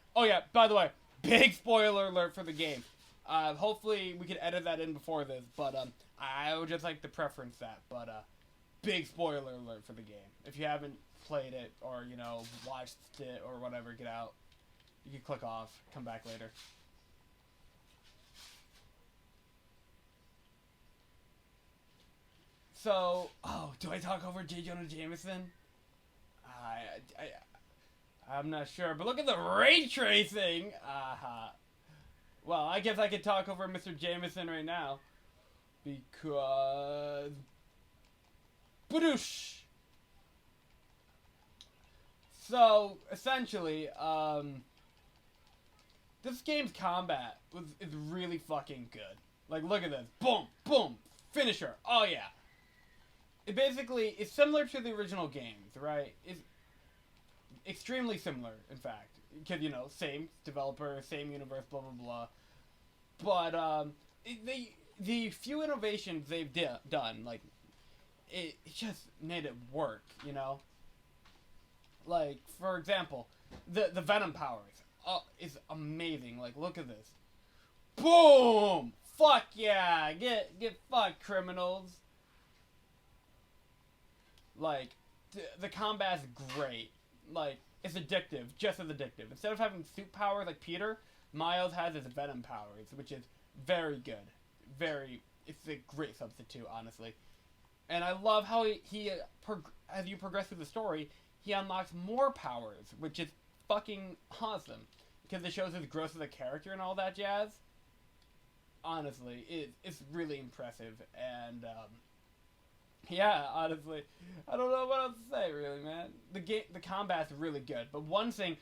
big spoiler alert for the game. Hopefully we could edit that in before this, but I would just like to preference that. But big spoiler alert for the game. If you haven't played it or, you know, watched it or whatever, get out. You can click off, come back later. So, do I talk over J. Jonah Jameson? I'm not sure, but look at the ray tracing! Well, I guess I could talk over Mr. Jameson right now. Because... Badoosh! So, essentially, this game's combat is really fucking good. Like, look at this. Boom! Boom! Finisher! Oh, yeah. It basically is similar to the original games, right? It's extremely similar, in fact. Because, you know, same developer, same universe, blah, blah, blah. But, the few innovations they've done, like, it just made it work, you know? Like, for example, the Venom powers is amazing. Like, look at this. Boom! Fuck yeah! Get fucked, criminals. Like, the combat's great. Like, it's addictive, just as addictive. Instead of having suit power like Peter, Miles has his Venom powers, which is very good. It's a great substitute, honestly. And I love how as you progress through the story, he unlocks more powers, which is fucking awesome. Because it shows his growth as a character and all that jazz. Honestly, it's really impressive. And, yeah, honestly, I don't know what else to say, really, man. The combat's really good. But one thing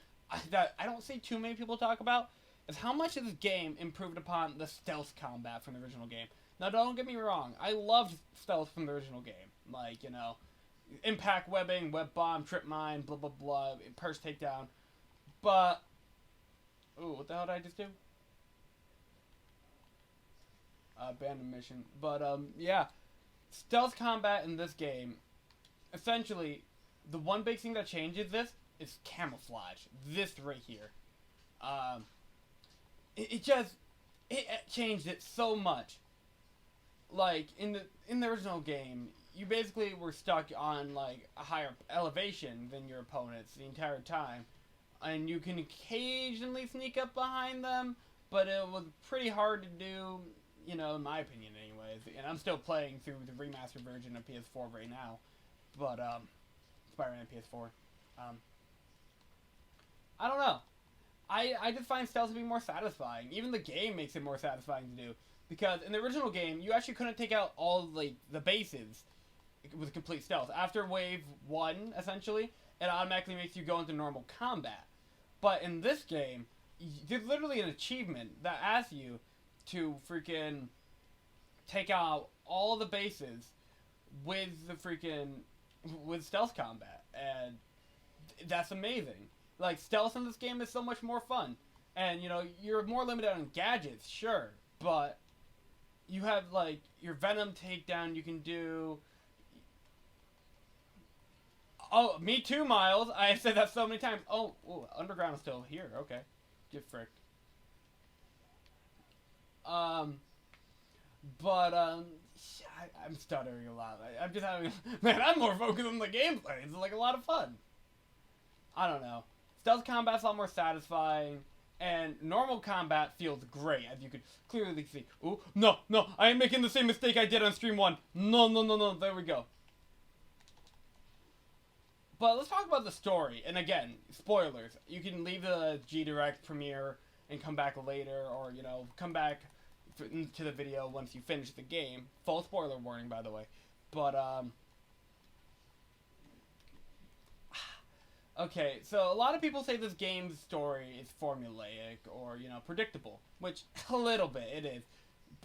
that I don't see too many people talk about is how much this game improved upon the stealth combat from the original game. Now, don't get me wrong. I loved stealth from the original game. Like, you know, impact webbing, web bomb, trip mine, blah, blah, blah, purse takedown. But, ooh, what the hell did I just do? Abandoned mission. But, yeah. Stealth combat in this game, essentially, the one big thing that changes this is camouflage. This right here. It changed it so much. Like, in the original game, you basically were stuck on, like, a higher elevation than your opponents the entire time. And you can occasionally sneak up behind them, but it was pretty hard to do, you know, in my opinion anyways. And I'm still playing through the remastered version of PS4 right now. But, Spider-Man PS4. I don't know. I just find stealth to be more satisfying. Even the game makes it more satisfying to do. Because in the original game, you actually couldn't take out all, like, the bases with complete stealth. After wave 1, essentially, it automatically makes you go into normal combat. But in this game, there's literally an achievement that asks you to freaking take out all the bases with with stealth combat. And that's amazing. Like, stealth in this game is so much more fun. And, you know, you're more limited on gadgets, sure. But you have, like, your Venom takedown you can do. Oh, me too, Miles. I said that so many times. Oh, ooh, Underground is still here. Okay. Get fricked. I'm stuttering a lot. I'm just having... Man, I'm more focused on the gameplay. It's, like, a lot of fun. I don't know. Stealth combat's a lot more satisfying. And normal combat feels great, as you could clearly see. Ooh, no, I ain't making the same mistake I did on Stream 1. No, there we go. But let's talk about the story. And again, spoilers. You can leave the G-Direct premiere and come back later, or, you know, come back to the video once you finish the game. Full spoiler warning, by the way. But, okay, so a lot of people say this game's story is formulaic or, you know, predictable, which a little bit it is.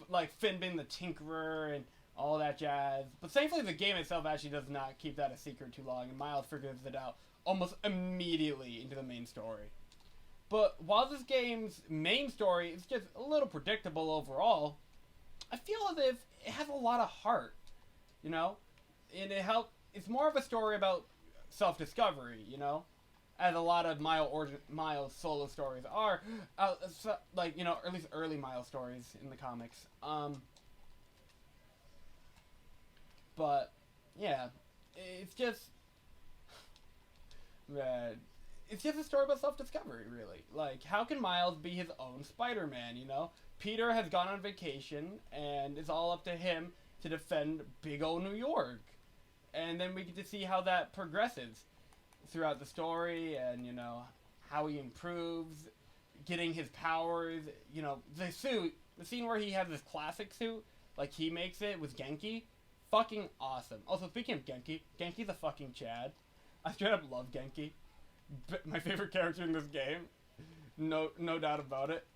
Like Finn being the Tinkerer and all that jazz. But thankfully the game itself actually does not keep that a secret too long, and Miles figures it out almost immediately into the main story. But while this game's main story is just a little predictable overall, I feel as if it has a lot of heart, you know? And it's more of a story about self-discovery, you know? As a lot of Miles solo stories are, like, you know, or at least early Miles stories in the comics. But, yeah, it's just a story about self-discovery, really. Like, how can Miles be his own Spider-Man, you know? Peter has gone on vacation, and it's all up to him to defend big old New York. And then we get to see how that progresses throughout the story, and, you know, how he improves, getting his powers, you know, the suit, the scene where he has this classic suit, like he makes it with Genki, fucking awesome. Also, speaking of Genki, Genki's a fucking Chad. I straight up love Genki. My favorite character in this game. No doubt about it.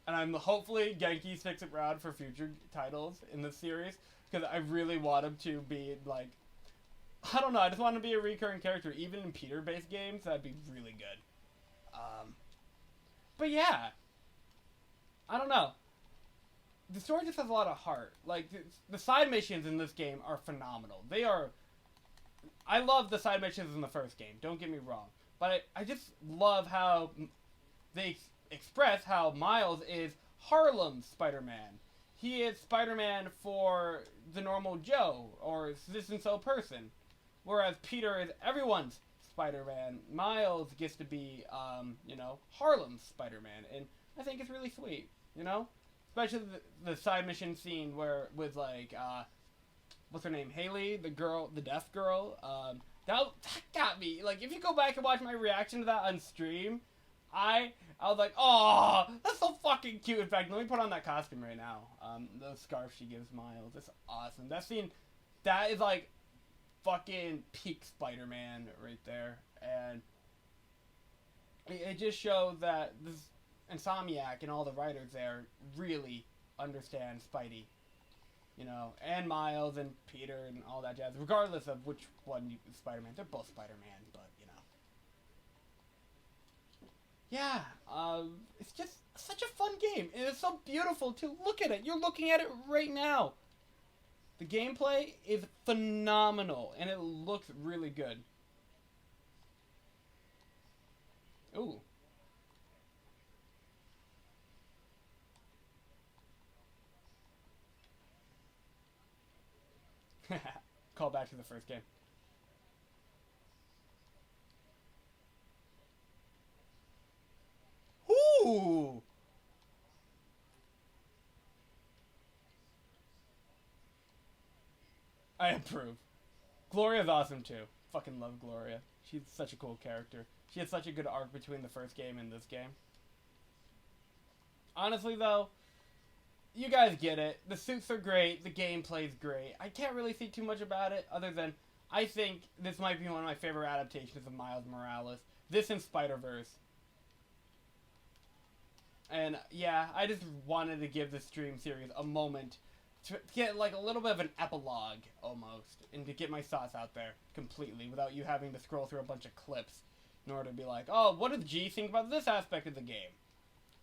And hopefully Genki sticks around for future titles in this series, because I really want him to be, like, I don't know, I just want him to be a recurring character, even in Peter-based games. That'd be really good. But yeah, I don't know. The story just has a lot of heart. Like, the side missions in this game are phenomenal. I love the side missions in the first game, don't get me wrong. But I just love how they express how Miles is Harlem's Spider-Man. He is Spider-Man for the normal Joe, or citizen-so person. Whereas Peter is everyone's Spider-Man. Miles gets to be, you know, Harlem's Spider-Man. And I think it's really sweet, you know? Especially the side mission scene with, like, what's her name? Haley, the deaf girl. That got me. Like, if you go back and watch my reaction to that on stream, I was like, oh, that's so fucking cute. In fact, let me put on that costume right now. The scarf she gives Miles. It's awesome. That scene, that is, like, fucking peak Spider-Man right there. And it just shows that this Insomniac and all the writers there really understand Spidey, you know, and Miles and Peter and all that jazz, regardless of which one is Spider-Man. They're both Spider-Man, but, you know. Yeah, it's just such a fun game, and it's so beautiful to look at it. You're looking at it right now. The gameplay is phenomenal, and it looks really good. Ooh. Call back to the first game. Ooh! I approve. Gloria's awesome too. Fucking love Gloria. She's such a cool character. She had such a good arc between the first game and this game. Honestly though, you guys get it. The suits are great. The gameplay's great. I can't really see too much about it other than I think this might be one of my favorite adaptations of Miles Morales. This and Spider-Verse. And yeah, I just wanted to give this stream series a moment to get like a little bit of an epilogue almost, and to get my thoughts out there completely without you having to scroll through a bunch of clips in order to be like, oh, what does G think about this aspect of the game?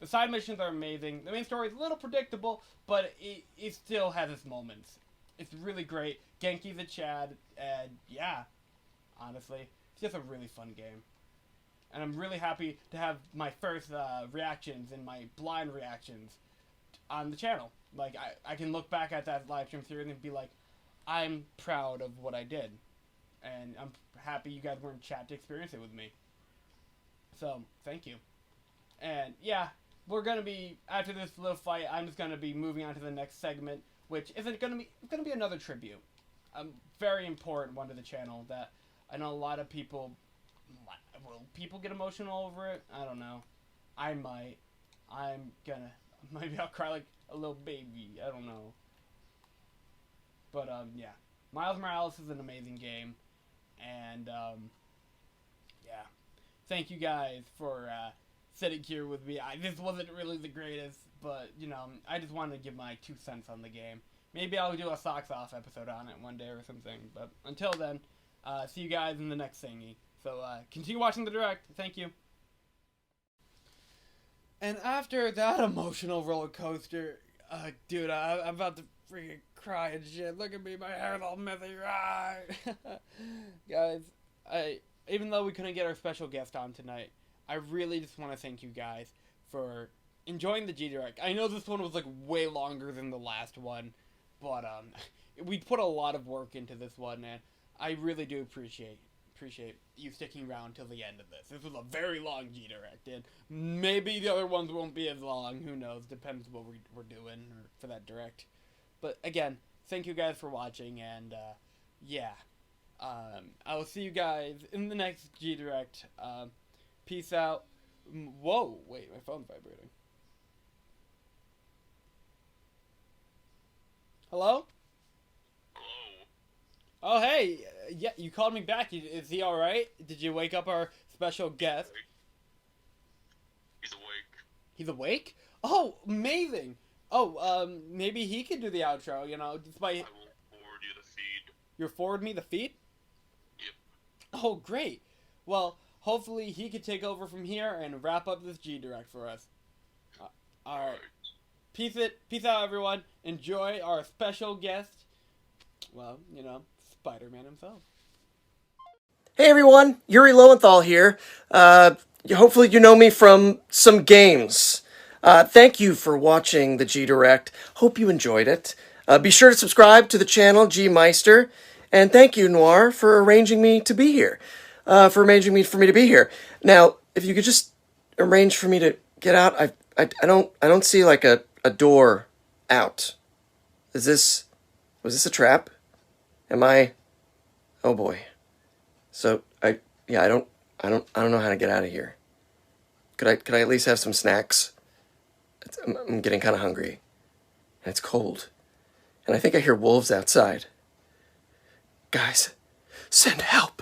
The side missions are amazing. The main story is a little predictable, but it still has its moments. It's really great. Genki the Chad, and yeah, honestly, it's just a really fun game. And I'm really happy to have my first reactions and my blind reactions on the channel. Like, I can look back at that live stream series and be like, I'm proud of what I did. And I'm happy you guys were in chat to experience it with me. So, thank you. And, yeah, we're going to be, after this little fight, I'm just going to be moving on to the next segment, which isn't going to be, it's going to be another tribute. A very important one to the channel that I know a lot of people, will people get emotional over it? I don't know. I might. Maybe I'll cry like a little baby. I don't know. But, yeah. Miles Morales is an amazing game. And, yeah. Thank you guys for, sitting here with me. This wasn't really the greatest, but, you know, I just wanted to give my 2 cents on the game. Maybe I'll do a Socks Off episode on it one day or something. But until then, see you guys in the next thingy. So continue watching the direct. Thank you. And after that emotional roller coaster, dude, I'm about to freaking cry and shit. Look at me, my hair's all messy. Guys, even though we couldn't get our special guest on tonight, I really just want to thank you guys for enjoying the G-Direct. I know this one was like way longer than the last one, but we put a lot of work into this one, and I really do appreciate you sticking around till the end of this. This was a very long G-Direct, and maybe the other ones won't be as long. Who knows? Depends what we're doing for that direct. But again, thank you guys for watching, and yeah. I will see you guys in the next G-Direct. Peace out. Whoa, wait, my phone's vibrating. Hello? Oh, hey, yeah, you called me back. Is he alright? Did you wake up our special guest? He's awake. He's awake? Oh, amazing. Oh, maybe he could do the outro, you know, just by... I will forward you the feed. You'll forward me the feed? Yep. Oh, great. Well, hopefully he could take over from here and wrap up this G-Direct for us. Alright. Peace out, everyone. Enjoy our special guest. Well, you know, Spider-Man himself. Hey everyone, Yuri Lowenthal here. Hopefully you know me from some games. Thank you for watching the G-Direct. Hope you enjoyed it. Be sure to subscribe to the channel G-Meister. And thank you, Noir, for arranging me to be here. For me to be here. Now, if you could just arrange for me to get out, I don't see like a door out. Was this a trap? Am I? Oh boy. So I don't know how to get out of here. Could I at least have some snacks? I'm getting kind of hungry. And it's cold. And I think I hear wolves outside. Guys, send help.